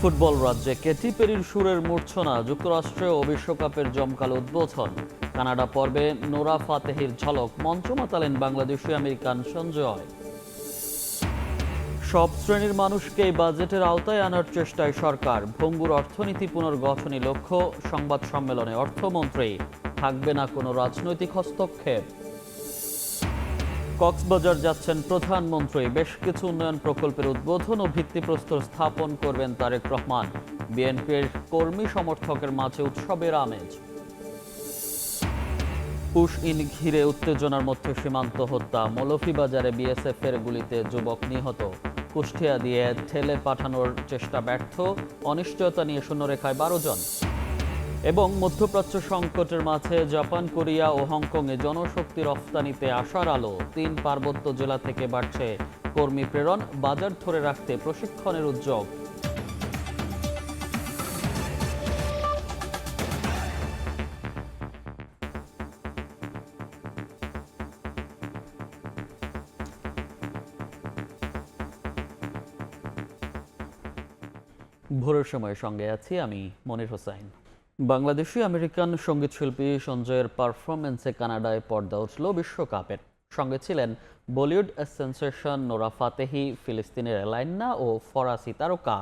Football রাজ্যে Katie পেরির সুরের মূর্ছনা, যুক্তরাষ্ট্রে ও বিশ্বকাপের জমকালো উদ্বোধন। কানাডা পর্বে নোরা ফাতেহির ঝলক, মঞ্চ মাতালেন বাংলাদেশি আমেরিকান সঞ্জয়। সব শ্রেণীর মানুষকে এই বাজেটের আওতায় আনার চেষ্টায় সরকার। ভঙ্গুর অর্থনীতি পুনর্গঠনই লক্ষ্য। সংবাদ সম্মেলনে অর্থমন্ত্রী। থাকবে না কোনো রাজনৈতিক হস্তক্ষেপ। কক্সবাজার যাচ্ছেন প্রধানমন্ত্রী। বেশ কিছু উন্নয়ন প্রকল্পের উদ্বোধন ও ভিত্তিপ্রস্তর স্থাপন করবেন তারেক রহমান। বিএনপির কর্মী সমর্থকের মাঝে উৎসবের আমেজ। পুশ ইন ঘিরে উত্তেজনার মধ্যে সীমান্ত হত্যা। মৌলভীবাজারে বিএসএফ এর গুলিতে যুবক নিহত। কুষ্টিয়া দিয়ে ঠেলে পাঠানোর চেষ্টা ব্যর্থ। অনিশ্চয়তা নিয়ে শূন্যরেখায় 12 জন। এবং মধ্যপ্রাচ্য সংকটের মাঝে জাপান, কোরিয়া ও হংকংয়ে জনশক্তি রফতানিতে আশার আলো। 3 পার্বত্য জেলা থেকে বাড়ছে কর্মী প্রেরণ। বাজার ধরে রাখতে প্রশিক্ষণের উদ্যোগ। ভোরের সময় সঙ্গে আছি আমি মনির হোসাইন। বাংলাদেশি আমেরিকান সঙ্গীত শিল্পী সঞ্জয়ের পারফরমেন্সে কানাডায় পর্দা উঠল বিশ্বকাপের। সঙ্গে ছিলেন বলিউড সেন্সেশন নোরা ফাতেহি, ফিলিস্তিনের এলাইন্না ও ফরাসি তারকা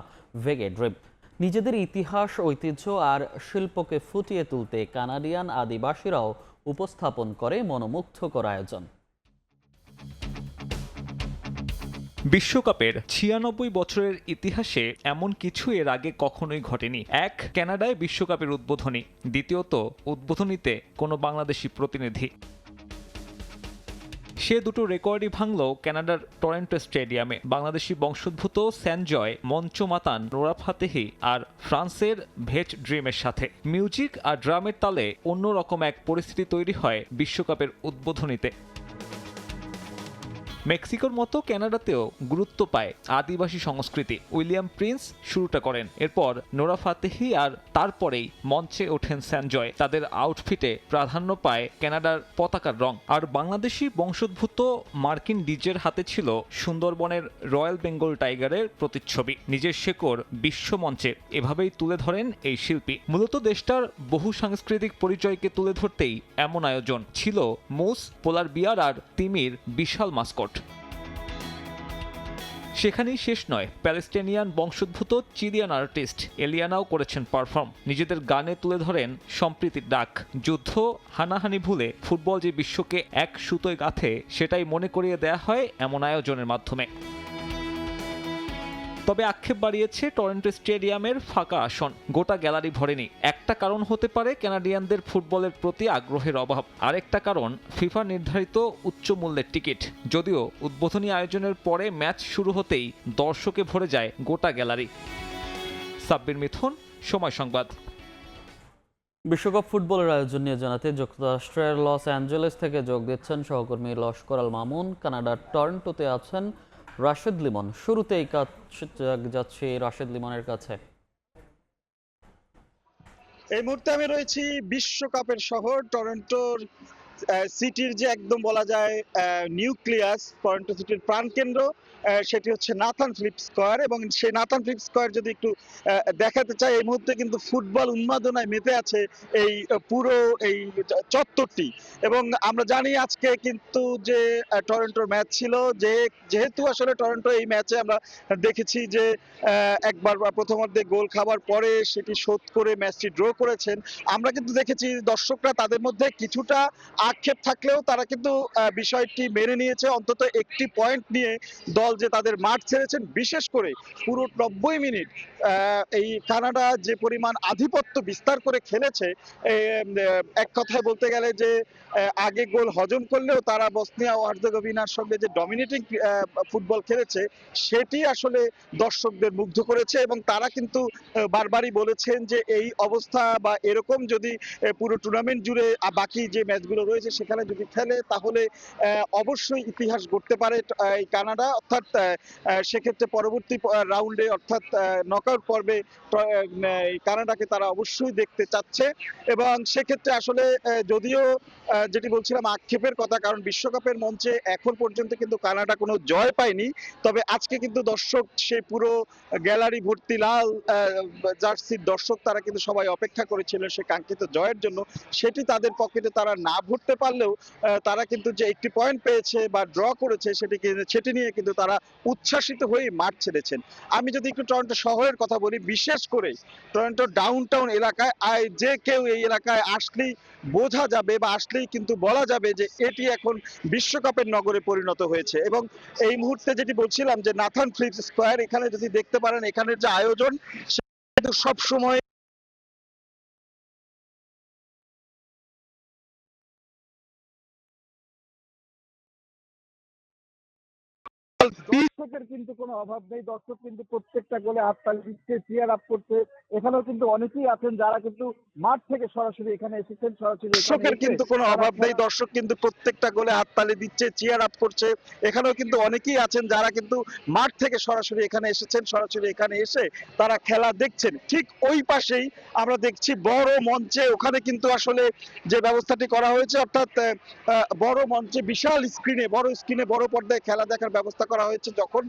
ভেগে ড্রিপ। নিজেদের ইতিহাস, ঐতিহ্য আর শিল্পকে ফুটিয়ে তুলতে কানাডিয়ান আদিবাসীরাও উপস্থাপন করে মনোমুগ্ধকর আয়োজন। বিশ্বকাপের ৯৬ বছরের ইতিহাসে এমন কিছু এর আগে কখনোই ঘটেনি। এক, কানাডায় বিশ্বকাপের উদ্বোধনী। দ্বিতীয়ত, উদ্বোধনীতে কোনো বাংলাদেশি প্রতিনিধি। সে দুটো রেকর্ডই ভাঙল কানাডার টরন্টো স্টেডিয়ামে। বাংলাদেশি বংশোদ্ভূত সঞ্জয় মঞ্চ মাতান নোরা ফাতেহি আর ফ্রান্সের ভেট ড্রিমের সাথে। মিউজিক আর ড্রামের তালে অন্যরকম এক পরিস্থিতি তৈরি হয় বিশ্বকাপের উদ্বোধনীতে। মেক্সিকোর মতো কানাডাতেও গুরুত্ব পায় আদিবাসী সংস্কৃতি। উইলিয়াম প্রিন্স শুরুটা করেন, এরপর নোরা ফাতেহি আর তারপরেই মঞ্চে ওঠেন সঞ্জয়। তাদের আউটফিটে প্রাধান্য পায় কানাডার পতাকার রং। আর বাংলাদেশি বংশোদ্ভূত মার্কিন ডিজের হাতে ছিল সুন্দরবনের রয়্যাল বেঙ্গল টাইগারের প্রতিচ্ছবি। নিজের শেকড় বিশ্বমঞ্চে এভাবেই তুলে ধরেন এই শিল্পী। মূলত দেশটার বহু সাংস্কৃতিক পরিচয়কে তুলে ধরতেই এমন আয়োজন। ছিল মুস, পোলার বিয়ার আর তিমির বিশাল মাস্কট। সেখানেই শেষ নয়, প্যালেস্টিনিয়ান বংশোদ্ভূত চিলিয়ান আর্টিস্ট এলিয়ানাও করেছেন পারফর্ম। নিজেদের গানে তুলে ধরেন সম্প্রীতির ডাক। যুদ্ধ, হানাহানি ভুলে ফুটবল যে বিশ্বকে এক সুতোয় গাঁথে, সেটাই মনে করিয়ে দেয়া হয় এমন আয়োজনের মাধ্যমে। তবে আক্ষেপ বাড়িয়েছে টরন্টো স্টেডিয়ামের ফাঁকা আসন। গোটা গ্যালারি ভরেনি। একটা কারণ হতে পারে কানাডিয়ানদের ফুটবলের প্রতি আগ্রহের অভাব। আরেকটা কারণ ফিফা নির্ধারিত উচ্চ মূল্যের টিকিট। যদিও উদ্বোধনী আয়োজনের পরে ম্যাচ শুরু হতেই দর্শকে ভরে যায় গোটা গ্যালারি। সাব্বির মিথুন, সময় সংবাদ। বিশ্বকাপ ফুটবলের আয়োজন নিয়ে জানাতে যুক্তরাষ্ট্রের লস অ্যাঞ্জেলেস থেকে যোগ দিচ্ছেন সহকর্মী লস্কর আল মামুন। কানাডার টরন্টোতে আছেন রাশেদ লিমন। শুরুতেই কাজ যাচ্ছি রাশেদ লিমনের কাছে। এই মুহূর্তে আমি রয়েছি বিশ্বকাপের শহর টরন্টোর সিটির যে একদম বলা যায় নিউক্লিয়াস, টরন্টো সিটির প্রাণকেন্দ্র, সেটি হচ্ছে নাথান ফিলিপ স্কয়ার। এবং সেই নাথান ফিলিপ স্কয়ার যদি একটু দেখাতে চাই, এই মুহূর্তে কিন্তু ফুটবল উন্মাদনায় মেতে আছে এই পুরো এই চত্বরটি। এবং আমরা জানি আজকে কিন্তু যে টরন্টোর ম্যাচ ছিল, যেহেতু আসলে টরন্টো এই ম্যাচে আমরা দেখেছি যে একবার প্রথমার্ধে গোল খাবার পরে সেটি শোধ করে ম্যাচটি ড্র করেছেন। আমরা কিন্তু দেখেছি দর্শকরা, তাদের মধ্যে কিছুটা আক্ষেপ থাকলেও তারা কিন্তু বিষয়টি মেনে নিয়েছে। অন্তত একটি পয়েন্ট নিয়ে দল যে তাদের মাঠ ছেড়েছেন, বিশেষ করে পুরো 90 মিনিট এই কানাডা যে পরিমাণ আধিপত্য বিস্তার করে খেলেছে, এক কথায় বলতে গেলে যে আগে গোল হজম করলেও তারা বসনিয়া ও হার্জেগোভিনার সঙ্গে যে ডমিনেটিং ফুটবল খেলেছে, সেটি আসলে দর্শকদের মুগ্ধ করেছে। এবং তারা কিন্তু বারবারই বলেছেন যে এই অবস্থা বা এরকম যদি পুরো টুর্নামেন্ট জুড়ে বাকি যে ম্যাচগুলো রয়েছে রয়েছে সেখানে যদি খেলে তাহলে অবশ্যই ইতিহাস গড়তে পারে এই কানাডা, অর্থাৎ সেক্ষেত্রে পরবর্তী রাউন্ডে অর্থাৎ নকআউট পর্বে এই কানাডাকে তারা অবশ্যই দেখতে চাচ্ছে। এবং সেক্ষেত্রে আসলে যদিও যেটি বলছিলাম আক্ষেপের কথা, কারণ বিশ্বকাপের মঞ্চে এখন পর্যন্ত কিন্তু কানাডা কোনো জয় পায়নি, তবে আজকে কিন্তু দর্শক সেই পুরো গ্যালারি ভর্তি লাল জার্সির দর্শক তারা কিন্তু সবাই অপেক্ষা করেছিলেন সে কাঙ্ক্ষিত জয়ের জন্য। সেটি তাদের পকেটে তারা না ভরতে পারলেও তারা কিন্তু যে একটি পয়েন্ট পেয়েছে বা ড্র করেছে সেটি নিয়ে কিন্তু তারা উচ্ছ্বাসিত হয়ে মাঠ ছেড়েছেন। আমি যদি একটু টরন্টো শহরের কথা বলি, বিশেষ করে টরন্টো ডাউনটাউন এলাকায় যে কেউ এই এলাকায় আসলেই বোঝা যাবে বা আসলেই কিন্তু বলা যাবে যে এটি এখন বিশ্বকাপের নগরে পরিণত হয়েছে। এবং এই মুহূর্তে যেটি বলছিলাম যে নাথান ফিলিপস স্কয়ার, এখানে যদি দেখতে পারেন এখানের যে আয়োজন সেটা সবসময় দর্শকের কিন্তু কোনো অভাব নেই। দর্শক কিন্তু প্রত্যেকটা গোলে হাততালি দিচ্ছে, চিয়ার আপ করছে। এখানেও কিন্তু অনেকেই আছেন যারা কিন্তু মাঠ থেকে সরাসরি এখানে এসেছেন, সরাসরি দর্শকের কিন্তু কোনো অভাব নেই। দর্শক কিন্তু প্রত্যেকটা গোলে হাততালি দিচ্ছে, চিয়ার আপ করছে। এখানেও কিন্তু অনেকেই আছেন যারা কিন্তু মাঠ থেকে সরাসরি এখানে এসেছেন, সরাসরি এখানে এসে তারা খেলা দেখছেন। ঠিক ওই পাশেই আমরা দেখছি বড় মঞ্চে, ওখানে কিন্তু আসলে যে ব্যবস্থাটি করা হয়েছে, অর্থাৎ বড় মঞ্চে বিশাল স্ক্রিনে, বড় পর্দায় খেলা দেখার ব্যবস্থা করা হয়েছে। যখন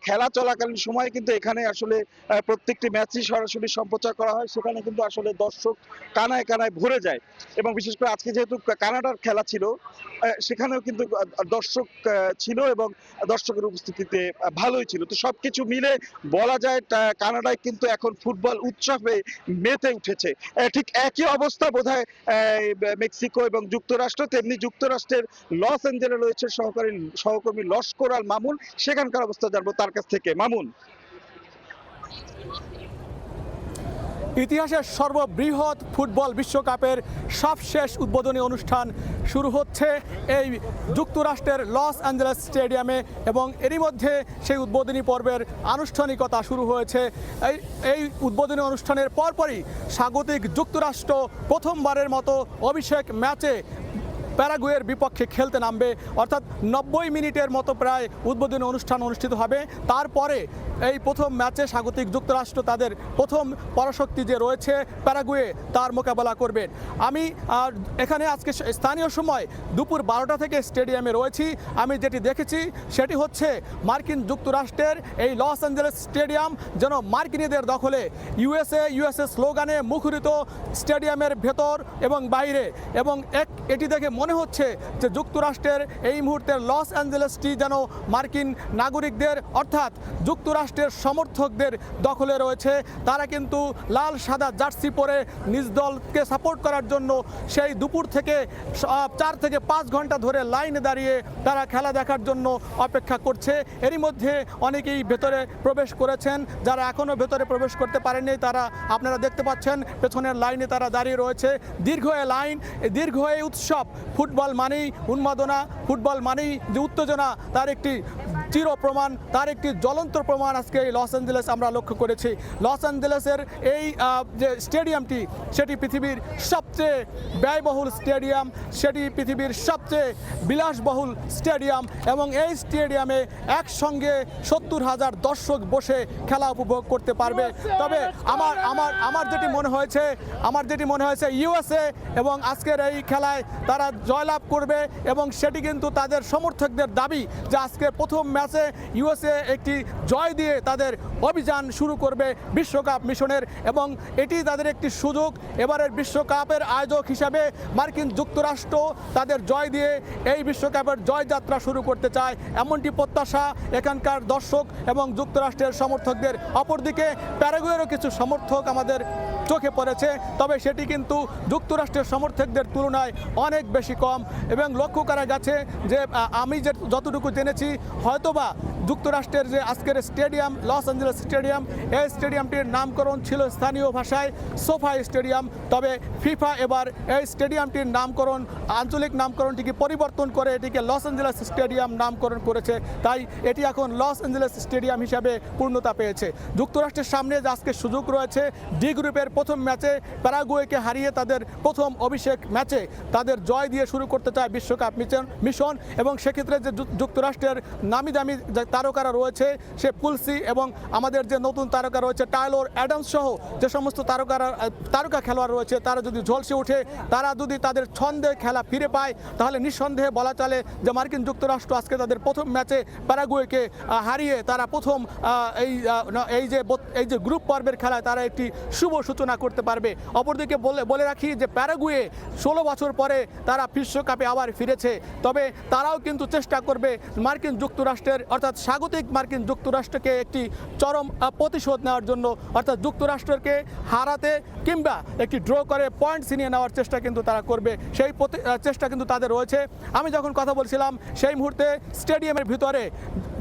খেলা চলাকালীন সময় কিন্তু এখানে আসলে প্রত্যেকটি ম্যাচই সরাসরি সম্প্রচার করা হয়, সেখানে কিন্তু আসলে দর্শক কানায় কানায় ভরে যায়। এবং বিশেষ করে আজকে যেহেতু কানাডার খেলা ছিল, সেখানেও কিন্তু দর্শক ছিল এবং দর্শকের উপস্থিতিতে ভালোই ছিল। তো সবকিছু মিলে বলা যায় কানাডায় কিন্তু এখন ফুটবল উৎসবে মেতে উঠেছে। ঠিক একই অবস্থা বোধহয় মেক্সিকো এবং যুক্তরাষ্ট্র, তেমনি যুক্তরাষ্ট্রের লস অ্যাঞ্জেলে রয়েছে সহকর্মী লস্কর আল মামুন। সেখানকার অবস্থা জানবো তার কাছ থেকে। মামুন। ইতিহাসের সর্ববৃহৎ ফুটবল বিশ্বকাপের সবশেষ উদ্বোধনী অনুষ্ঠান শুরু হচ্ছে এই যুক্তরাষ্ট্রের লস অ্যাঞ্জেলেস স্টেডিয়ামে, এবং এরই মধ্যে সেই উদ্বোধনী পর্বের আনুষ্ঠানিকতা শুরু হয়েছে। এই উদ্বোধনী অনুষ্ঠানের পরপরই স্বাগতিক যুক্তরাষ্ট্র প্রথমবারের মতো অভিষেক ম্যাচে প্যারাগুয়ের বিপক্ষে খেলতে নামবে, অর্থাৎ 90 মিনিটের মতো প্রায় উদ্বোধনী অনুষ্ঠান অনুষ্ঠিত হবে। তারপরে এই প্রথম ম্যাচে স্বাগতিক যুক্তরাষ্ট্র তাদের প্রথম পরাশক্তি যে রয়েছে প্যারাগুয়ে, তার মোকাবেলা করবেন। আমি এখানে আজকে স্থানীয় সময় দুপুর 12টা থেকে স্টেডিয়ামে রয়েছি। আমি যেটি দেখেছি সেটি হচ্ছে মার্কিন যুক্তরাষ্ট্রের এই লস অ্যাঞ্জেলেস স্টেডিয়াম যেন মার্কিনীদের দখলে। ইউএসএ স্লোগানে মুখরিত স্টেডিয়ামের ভেতর এবং বাইরে, এবং এটি দেখে মনে হচ্ছে যে যুক্তরাষ্ট্রের এই মুহূর্তের লস অ্যাঞ্জেলেসটি যেন মার্কিন নাগরিকদের অর্থাৎ যুক্তরাষ্ট্রের সমর্থকদের দখলে রয়েছে। তারা কিন্তু লাল সাদা জার্সি পরে নিজ দলকে সাপোর্ট করার জন্য সেই দুপুর থেকে 4 থেকে 5 ঘন্টা ধরে লাইনে দাঁড়িয়ে তারা খেলা দেখার জন্য অপেক্ষা করছে। এরই মধ্যে অনেকেই ভেতরে প্রবেশ করেছেন, যারা এখনও ভেতরে প্রবেশ করতে পারেননি তারা আপনারা দেখতে পাচ্ছেন পেছনের লাইনে তারা দাঁড়িয়ে রয়েছে। দীর্ঘ লাইন, দীর্ঘ এই উৎসব। ফুটবল মানেই উন্মাদনা, ফুটবল মানেই যে উত্তেজনা, তার একটি চির প্রমাণ, তার একটি জ্বলন্ত প্রমাণ আজকে এই লস অ্যাঞ্জেলেস আমরা লক্ষ্য করেছি। লস অ্যাঞ্জেলেসের এই যে স্টেডিয়ামটি, সেটি পৃথিবীর সবচেয়ে ব্যয়বহুল স্টেডিয়াম, সেটি পৃথিবীর সবচেয়ে বিলাসবহুল স্টেডিয়াম, এবং এই স্টেডিয়ামে একসঙ্গে 70,000 দর্শক বসে খেলা উপভোগ করতে পারবে। তবে আমার যেটি মনে হয়েছে ইউএসএ এবং আজকের এই খেলায় তারা জয়লাভ করবে, এবং সেটি কিন্তু তাদের সমর্থকদের দাবি যে আজকের প্রথম ম্যাচে ইউএসএ একটি জয় দিয়ে তাদের অভিযান শুরু করবে বিশ্বকাপ মিশনের, এবং এটি তাদের একটি সুযোগ। এবারের বিশ্বকাপের আয়োজক হিসাবে মার্কিন যুক্তরাষ্ট্র তাদের জয় দিয়ে এই বিশ্বকাপের জয়যাত্রা শুরু করতে চায়, এমনটি প্রত্যাশা এখানকার দর্শক এবং যুক্তরাষ্ট্রের সমর্থকদের। অপরদিকে প্যারাগুয়েরও কিছু সমর্থক আমাদের চোখে পড়েছে, তবে সেটি কিন্তু যুক্তরাষ্ট্রের সমর্থকদের তুলনায় অনেক বেশি কম। এবং লক্ষ্য করা গেছে যে আমি যতটুকু জেনেছি, হয়তোবা যুক্তরাষ্ট্রের যে আজকের স্টেডিয়াম লস অ্যাঞ্জেলেস স্টেডিয়াম, এই স্টেডিয়ামটির নামকরণ ছিল স্থানীয় ভাষায় সোফাই স্টেডিয়াম, তবে ফিফা এবার এই স্টেডিয়ামটির নামকরণ, আঞ্চলিক নামকরণটিকে পরিবর্তন করে এটিকে লস অ্যাঞ্জেলেস স্টেডিয়াম নামকরণ করেছে। তাই এটি এখন লস অ্যাঞ্জেলেস স্টেডিয়াম হিসাবে পূর্ণতা পেয়েছে। যুক্তরাষ্ট্রের সামনে যে আজকে সুযোগ রয়েছে ডি গ্রুপের প্রথম ম্যাচে প্যারাগুয়েকে হারিয়ে তাদের প্রথম অভিষেক ম্যাচে তাদের জয় দিয়ে শুরু করতে চায় বিশ্বকাপ মিশন এবং সেক্ষেত্রে যে যুক্তরাষ্ট্রের নামি দামি যে তারকারা রয়েছে সে পুলসি এবং আমাদের যে নতুন তারকা রয়েছে টাইলর অ্যাডামস সহ যে সমস্ত তারকা খেলোয়াড় রয়েছে তারা যদি ঝলসে ওঠে, তারা যদি তাদের ছন্দে খেলা ফিরে পায়, তাহলে নিঃসন্দেহে বলা চলে যে মার্কিন যুক্তরাষ্ট্র আজকে তাদের প্রথম ম্যাচে প্যারাগুয়েকে হারিয়ে তারা প্রথম এই যে গ্রুপ পর্বের খেলায় তারা একটি শুভ সূচনা করতে পারবে। অপরদিকে বলে রাখি যে প্যারাগুয়ে 16 বছর পরে তারা বিশ্বকাপে আবার ফিরেছে, তবে তারাও কিন্তু চেষ্টা করবে মার্কিন যুক্তরাষ্ট্রের অর্থাৎ স্বাগতিক মার্কিন যুক্তরাষ্ট্রকে একটি চরম প্রতিশোধ নেওয়ার জন্য, অর্থাৎ যুক্তরাষ্ট্রকে হারাতে কিংবা একটি ড্র করে পয়েন্ট ছিনিয়ে নেওয়ার চেষ্টা কিন্তু তারা করবে, সেই চেষ্টা কিন্তু তাদের রয়েছে। আমি যখন কথা বলছিলাম সেই মুহূর্তে স্টেডিয়ামের ভিতরে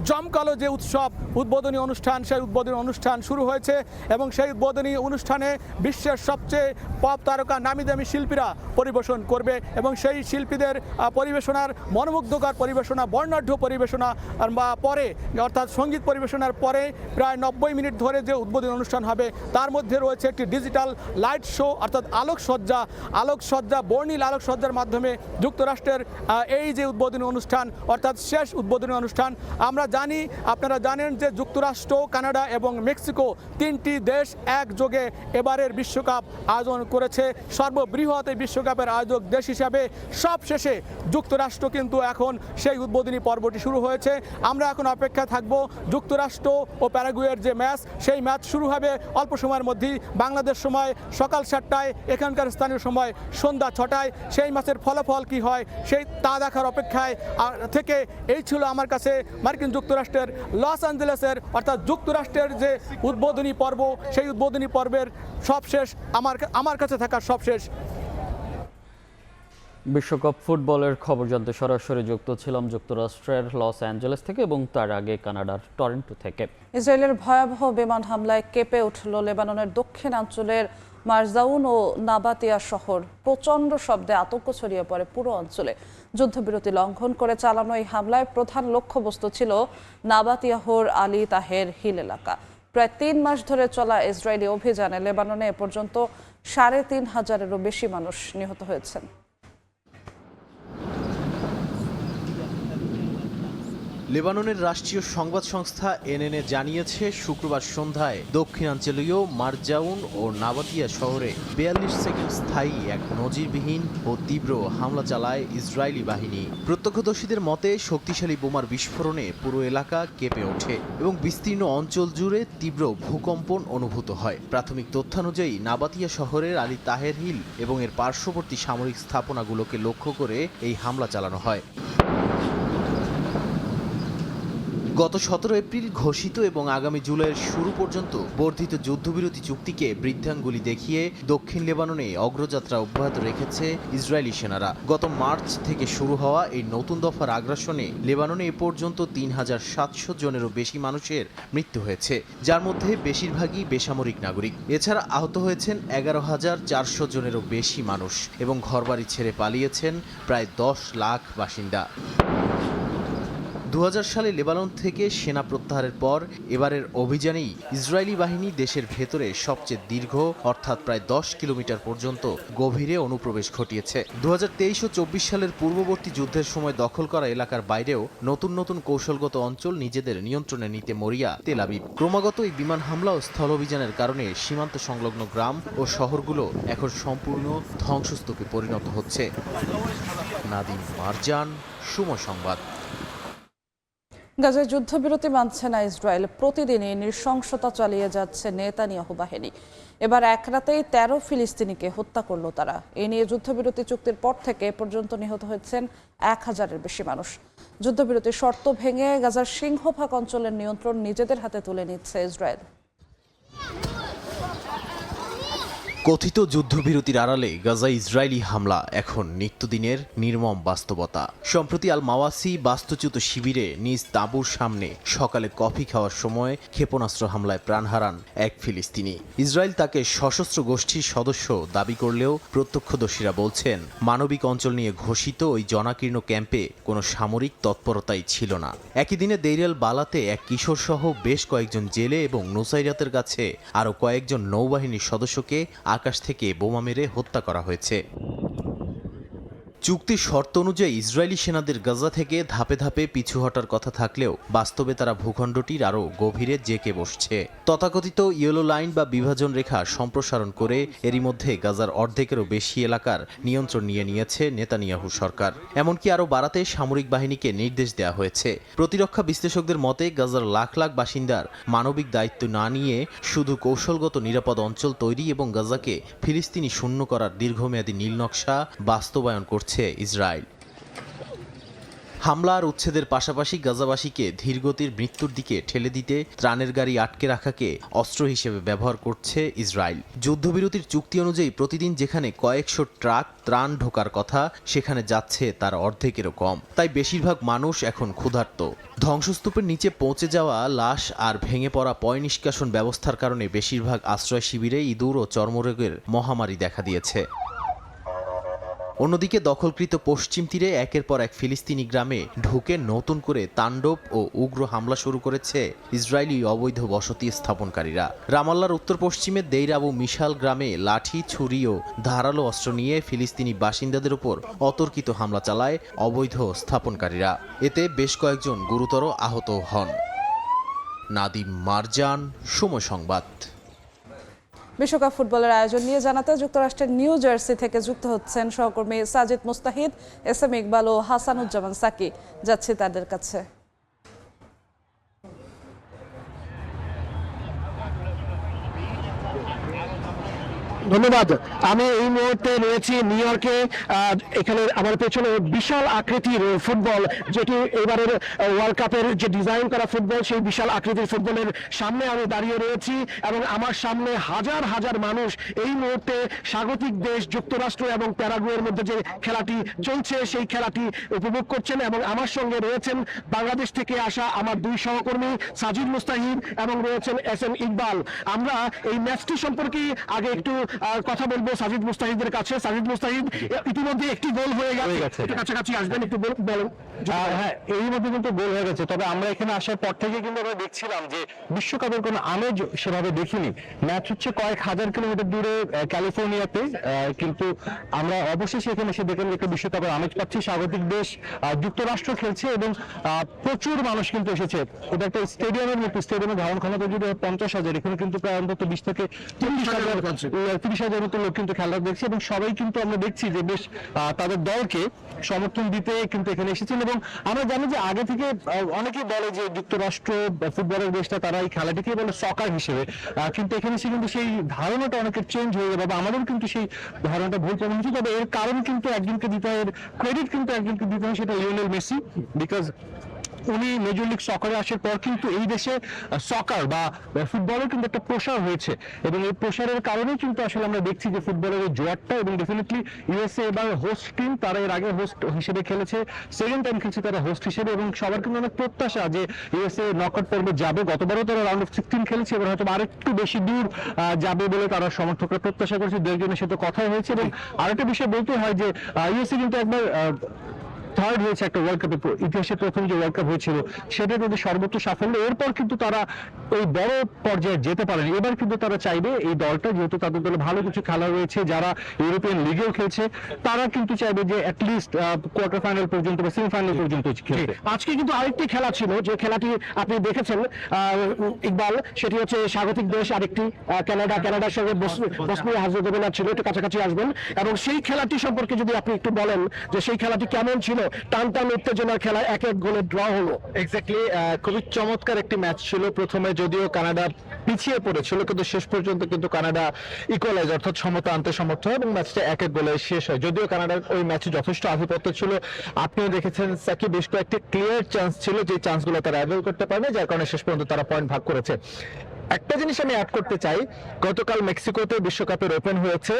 জমকালো যে উৎসব উদ্বোধনী অনুষ্ঠান, সেই উদ্বোধনী অনুষ্ঠান শুরু হয়েছে এবং সেই উদ্বোধনী অনুষ্ঠানে বিশ্বের সবচেয়ে পপ তারকা নামি দামি শিল্পীরা পরিবেশন করবে এবং সেই শিল্পীদের পরিবেশনার মনোমুগ্ধকর পরিবেশনা, বর্ণাঢ্য পরিবেশনা পরে অর্থাৎ সঙ্গীত পরিবেশনার পরে প্রায় 90 মিনিট ধরে যে উদ্বোধনী অনুষ্ঠান হবে তার মধ্যে রয়েছে একটি ডিজিটাল লাইট শো অর্থাৎ আলোকসজ্জা বর্ণিল আলোকসজ্জার মাধ্যমে যুক্তরাষ্ট্রের এই যে উদ্বোধনী অনুষ্ঠান অর্থাৎ শেষ উদ্বোধনী অনুষ্ঠান। আমরা জানি, আপনারা জানেন যে যুক্তরাষ্ট্র, কানাডা এবং মেক্সিকো তিনটি দেশ একযোগে এবারের বিশ্বকাপ আয়োজন করেছে। সর্ববৃহৎ এই বিশ্বকাপের আয়োজক দেশ হিসাবে সবশেষে যুক্তরাষ্ট্র কিন্তু এখন সেই উদ্বোধনী পর্বটি শুরু হয়েছে। আমরা এখন অপেক্ষা থাকব যুক্তরাষ্ট্র ও প্যারাগুয়ের যে ম্যাচ, সেই ম্যাচ শুরু হবে অল্প সময়ের মধ্যেই, বাংলাদেশ সময় সকাল 7টায়, এখানকার স্থানীয় সময় সন্ধ্যা 6টায়। সেই ম্যাচের ফলাফল কি হয় সেই তা দেখার অপেক্ষায় থেকে এই ছিল আমার কাছে মার্কিন যুক্তরাষ্ট্রের লস অ্যাঞ্জেলেসের অর্থাৎ যুক্তরাষ্ট্রের যে উদ্বোধনী পর্ব, সেই উদ্বোধনী পর্বের সবশেষ আমার কাছে থাকা সবশেষ। বিশ্বকাপ ফুটবলের খবর জানতে সরাসরি যুক্ত ছিলাম যুক্তরাষ্ট্রের লস অ্যাঞ্জেলেস থেকে এবং তার আগে কানাডার টরন্টো থেকে। ইসরায়েলের ভয়াবহ বিমান হামলায় কেঁপে উঠল লেবাননের দক্ষিণাঞ্চলের মারজাউন ও নাবাতিয়া শহর। প্রচণ্ড শব্দে আতঙ্ক ছড়িয়ে পড়ে পুরো অঞ্চলে। যুদ্ধবিরতি লঙ্ঘন করে চালানো এই হামলায় প্রধান লক্ষ্যবস্তু ছিল নাবাতিয়াহর আলী তাহের হিল এলাকা। প্রায় 3 মাস ধরে চলা ইসরায়েলি অভিযানে লেবাননে এ পর্যন্ত 3,500-এরও বেশি মানুষ নিহত হয়েছেন। লেবাননের রাষ্ট্রীয় সংবাদ সংস্থা এনএনএ জানিয়েছে শুক্রবার সন্ধ্যায় দক্ষিণাঞ্চলীয় মারজাউন ও নাবাতিয়া শহরে 42 সেকেন্ড স্থায়ী এক নজিরবিহীন ও তীব্র হামলা চালায় ইসরায়েলি বাহিনী। প্রত্যক্ষদর্শীদের মতে শক্তিশালী বোমার বিস্ফোরণে পুরো এলাকা কেঁপে ওঠে এবং বিস্তীর্ণ অঞ্চল জুড়ে তীব্র ভূকম্পন অনুভূত হয়। প্রাথমিক তথ্যানুযায়ী নাবাতিয়া শহরের আলী তাহের হিল এবং এর পার্শ্ববর্তী সামরিক স্থাপনাগুলোকে লক্ষ্য করে এই হামলা চালানো হয়। গত 17 এপ্রিল ঘোষিত এবং আগামী জুলাইয়ের শুরু পর্যন্ত বর্ধিত যুদ্ধবিরতি চুক্তিকে বৃদ্ধাঙ্গুলি দেখিয়ে দক্ষিণ লেবাননে অগ্রযাত্রা অব্যাহত রেখেছে ইসরায়েলি সেনারা। গত মার্চ থেকে শুরু হওয়া এই নতুন দফার আগ্রাসনে লেবাননে এ পর্যন্ত 3,700 জনেরও বেশি মানুষের মৃত্যু হয়েছে, যার মধ্যে বেশিরভাগই বেসামরিক নাগরিক। এছাড়া আহত হয়েছেন 11,400 জনেরও বেশি মানুষ এবং ঘরবাড়ি ছেড়ে পালিয়েছেন প্রায় 10 লাখ বাসিন্দা। 2000 সালে লেবানন থেকে সেনা প্রত্যাহারের পর এবারের অভিযানেই ইসরায়েলি বাহিনী দেশের ভেতরে সবচেয়ে দীর্ঘ অর্থাৎ প্রায় 10 কিলোমিটার পর্যন্ত গভীরে অনুপ্রবেশ ঘটিয়েছে। 2023 ও 24 সালের পূর্ববর্তী যুদ্ধের সময় দখল করা এলাকার বাইরেও নতুন নতুন কৌশলগত অঞ্চল নিজেদের নিয়ন্ত্রণে নিতে মরিয়া তেল আবিব। ক্রমাগত এই বিমান হামলা ও স্থল অভিযানের কারণে সীমান্ত সংলগ্ন গ্রাম ও শহরগুলো এখন সম্পূর্ণ ধ্বংসস্তূপে পরিণত হচ্ছে। নাদিম মারজান, সময় সংবাদ। গাজায় যুদ্ধবিরতি মানছে না ইসরায়েল। প্রতিদিনই নৃশংসতা চালিয়ে যাচ্ছে নেতানিয়াহু বাহিনী। এবার এক রাতেই 13 ফিলিস্তিনিকে হত্যা করলো তারা। এ নিয়ে যুদ্ধবিরতি চুক্তির পর থেকে এ পর্যন্ত নিহত হয়েছেন 1000-এর বেশি মানুষ। যুদ্ধবিরতির শর্ত ভেঙে গাজার সিংহভাগ অঞ্চলের নিয়ন্ত্রণ নিজেদের হাতে তুলে নিচ্ছে ইসরায়েল। কথিত যুদ্ধবিরতির আড়ালে গাজা ইসরায়েলি হামলা এখন নিত্যদিনের নির্মম বাস্তবতা। সম্প্রতি আল মাওয়াসি বাস্তুচ্যুত শিবিরে নিজ তাঁবুর সামনে সকালে কফি খাওয়ার সময় ক্ষেপণাস্ত্র হামলায় প্রাণ হারান এক ফিলিস্তিনি। ইসরায়েল তাকে সশস্ত্র গোষ্ঠীর সদস্য দাবি করলেও প্রত্যক্ষদর্শীরা বলছেন মানবিক অঞ্চল নিয়ে ঘোষিত ওই জনাকীর্ণ ক্যাম্পে কোনো সামরিক তৎপরতাই ছিল না। একই দিনে দেইর আল বালাতে এক কিশোর সহ বেশ কয়েকজন জেলে এবং নুসাইরাতের কাছে আরও কয়েকজন নৌবাহিনীর সদস্যকে আকাশ থেকে বোমা মেরে হত্যা করা হয়েছে। চুক্তির শর্ত অনুযায়ী ইসরায়েলি সেনাদের গাজা থেকে ধাপে ধাপে পিছু হটার কথা থাকলেও বাস্তবে তারা ভূখণ্ডটির আরও গভীরে জেঁকে বসছে। তথাকথিত ইয়েলো লাইন বা বিভাজন রেখা সম্প্রসারণ করে এরই মধ্যে গাজার অর্ধেকেরও বেশি এলাকার নিয়ন্ত্রণ নিয়ে নিয়েছে নেতানিয়াহু সরকার। এমনকি আরও বাড়াতে সামরিক বাহিনীকে নির্দেশ দেওয়া হয়েছে। প্রতিরক্ষা বিশ্লেষকদের মতে গাজার লাখ লাখ বাসিন্দার মানবিক দায়িত্ব না নিয়ে শুধু কৌশলগত নিরাপদ অঞ্চল তৈরি এবং গাজাকে ফিলিস্তিনি শূন্য করার দীর্ঘমেয়াদী নীলনকশা বাস্তবায়ন করছে ইসরায়েল। হামলা আর উচ্ছেদের পাশাপাশি গাজাবাসীকে ধীরগতির মৃত্যুর দিকে ঠেলে দিতে ত্রাণের গাড়ি আটকে রাখাকে অস্ত্র হিসেবে ব্যবহার করছে ইসরায়েল। যুদ্ধবিরতির চুক্তি অনুযায়ী প্রতিদিন যেখানে কয়েকশো ট্রাক ত্রাণ ঢোকার কথা সেখানে যাচ্ছে তার অর্ধেকেরও কম। তাই বেশিরভাগ মানুষ এখন ক্ষুধার্ত। ধ্বংসস্তূপের নিচে পৌঁছে যাওয়া লাশ আর ভেঙে পড়া পয় নিষ্কাশন ব্যবস্থার কারণে বেশিরভাগ আশ্রয় শিবিরে ইঁদুর ও চর্মরোগের মহামারী দেখা দিয়েছে। অন্যদিকে দখলকৃত পশ্চিম তীরে একের পর এক ফিলিস্তিনি গ্রামে ঢুকে নতুন করে তাণ্ডব ও উগ্র হামলা শুরু করেছে ইসরায়েলি অবৈধ বসতি স্থাপনকারীরা। রামাল্লার উত্তর পশ্চিমে দেইর আবু মিশাল গ্রামে লাঠি, ছুরি ও ধারালো অস্ত্র নিয়ে ফিলিস্তিনি বাসিন্দাদের উপর অতর্কিত হামলা চালায় অবৈধ স্থাপনকারীরা। এতে বেশ কয়েকজন গুরুতর আহত হন। নাদিম মারজান, সময় সংবাদ। বিশ্বকাপ ফুটবলের আয়োজন নিয়ে জানাতে যুক্তরাষ্ট্রের নিউ জার্সি থেকে যুক্ত হচ্ছেন সহকর্মী সাজিদ মুস্তাহিদ, এস এম ইকবাল ও হাসানুজ্জামান সাকি। যাচ্ছি তাদের কাছে। ধন্যবাদ। আমি এই মুহূর্তে রয়েছি নিউ ইয়র্কে। এখানে আমার পেছনে বিশাল আকৃতির ফুটবল, যেটি এবারের ওয়ার্ল্ড কাপের যে ডিজাইন করা ফুটবল, সেই বিশাল আকৃতির ফুটবলের সামনে আমি দাঁড়িয়ে রয়েছি এবং আমার সামনে হাজার হাজার মানুষ এই মুহূর্তে স্বাগতিক দেশ যুক্তরাষ্ট্র এবং প্যারাগুয়ের মধ্যে যে খেলাটি চলছে সেই খেলাটি উপভোগ করছেন। এবং আমার সঙ্গে রয়েছেন বাংলাদেশ থেকে আসা আমার দুই সহকর্মী সাজিদ মুস্তাহিদ এবং রয়েছেন এস এম ইকবাল। আমরা এই ম্যাচটি সম্পর্কে আগে একটু কথা বলবো সাজিদ মুস্তাহিদের কাছে। সাজিদ মুস্তাহিদ, ইতিমধ্যে একটি গোল হয়ে গেছে, কাছাকাছি আসবেন, একটু বলেন। হ্যাঁ, এই মধ্যে কিন্তু গোল হয়ে গেছে। তবে আমরা এখানে আসার পর থেকে কিন্তু আমরা দেখছিলাম যে বিশ্বকাপের কোনো আমেজ সেভাবে দেখিনি। ম্যাচ হচ্ছে কয়েক হাজার কিলোমিটার দূরে ক্যালিফোর্নিয়াতে, কিন্তু আমরা অবশেষে এখানে এসে দেখলাম একটা বিশ্বকাপের আমেজ পাচ্ছি। স্বাগতিক দেশ যুক্তরাষ্ট্র খেলছে এবং প্রচুর মানুষ কিন্তু এসেছে। এটা একটা স্টেডিয়ামের মতো, স্টেডিয়ামের ধারণ ক্ষমতা যদি 50,000, এখানে কিন্তু প্রায় অন্তত 20 থেকে 30,000 মতো লোক কিন্তু খেলা দেখছে এবং সবাই কিন্তু আমরা দেখছি যে বেশ তাদের দলকে সমর্থন দিতে কিন্তু এখানে এসেছেন। এবং আমরা জানি যে আগে থেকে অনেকেই বলে যে যুক্তরাষ্ট্র ফুটবলের দেশটা, তারা এই খেলাটিকে বলে সকার হিসেবে, কিন্তু এখানে এসে কিন্তু সেই ধারণাটা অনেকের চেঞ্জ হয়ে যাবে, বা আমাদের কিন্তু সেই ধারণাটা ভুল প্রমাণ হচ্ছে। তবে এর কারণ কিন্তু একজনকে দিতে হয়, ক্রেডিট কিন্তু একজনকে দিতে হয়, সেটা লিওনেল মেসি। বিকজ উনি মেজর লিগ সকারে আসার পর কিন্তু এই দেশে সকার বা ফুটবলের কিন্তু একটা প্রসার হয়েছে এবং এই প্রসারের কারণে কিন্তু আসলে আমরা দেখছি যে ফুটবলের এই জোয়ারটা। এবং ডেফিনেটলি ইউএসএ এবার হোস্ট টিম, তারা এর আগে হোস্ট হিসেবে খেলেছে, সেকেন্ড টাইম খেলছে তারা হোস্ট হিসেবে, এবং সবার কিন্তু অনেক প্রত্যাশা যে ইউএসএ নকআউট পর্বে যাবে। গতবারও তারা রাউন্ড অফ 16 খেলেছে, এবার হয়তো আরেকটু বেশি দূর যাবে বলে তারা সমর্থকরা প্রত্যাশা করেছে। দু একজনের সাথে কথা হয়েছে। এবং আরেকটা বিষয় বলতে হয় যে ইউএসএ কিন্তু একবার থার্ড হয়েছে একটা ওয়ার্ল্ড কাপে, ইতিহাসে প্রথম যে ওয়ার্ল্ড কাপ হয়েছিল সেটা তাদের সর্বোচ্চ সাফল্য। এরপর কিন্তু তারা ওই বড় পর্যায়ে যেতে পারেনি। এবার কিন্তু তারা চাইবে এই দলটা, যেহেতু তাদের দলে ভালো কিছু খেলা রয়েছে, যারা ইউরোপিয়ান লিগেও খেলছে, তারা কিন্তু চাইবে যে অ্যাটলিস্ট কোয়ার্টার ফাইনাল পর্যন্ত বা সেমিফাইনাল পর্যন্ত খেলবে। আজকে কিন্তু আরেকটি খেলা ছিল, যে খেলাটি আপনি দেখেছেন ইকবাল, সেটি হচ্ছে স্বাগতিক দেশ আরেকটি কানাডার সঙ্গে বসনিয়া হার্জেগোভিনা ছিল। একটু কাছাকাছি আসবেন এবং সেই খেলাটি সম্পর্কে যদি আপনি একটু বলেন যে সেই খেলাটি কেমন ছিল। টান টান উত্তেজনার খেলা, এক এক গোলে ড্র হলো। এক্স্যাক্টলি, খুবই চমৎকার একটি ম্যাচ ছিল। প্রথমে যদিও কানাডা পিছিয়ে পড়েছিল, কিন্তু শেষ পর্যন্ত কিন্তু কানাডা ইকুয়ালাইজ, অর্থাৎ সমতা আনতে সমর্থ হয় এবং ম্যাচটা এক এক গোলে শেষ হয়। যদিও কানাডার ওই ম্যাচে যথেষ্ট আধিপত্য ছিল, আপনিও দেখেছেন সাকি, বেশ কয়েকটি ক্লিয়ার চান্স ছিল, যে চান্সগুলো তারা অ্যাভেল করতে পারেনি, যার কারণে শেষ পর্যন্ত তারা পয়েন্ট ভাগ করেছে। একটা জিনিস আমি অ্যাড করতে চাই, গতকাল মেক্সিকোতে বিশ্বকাপের ওপেন হয়েছে।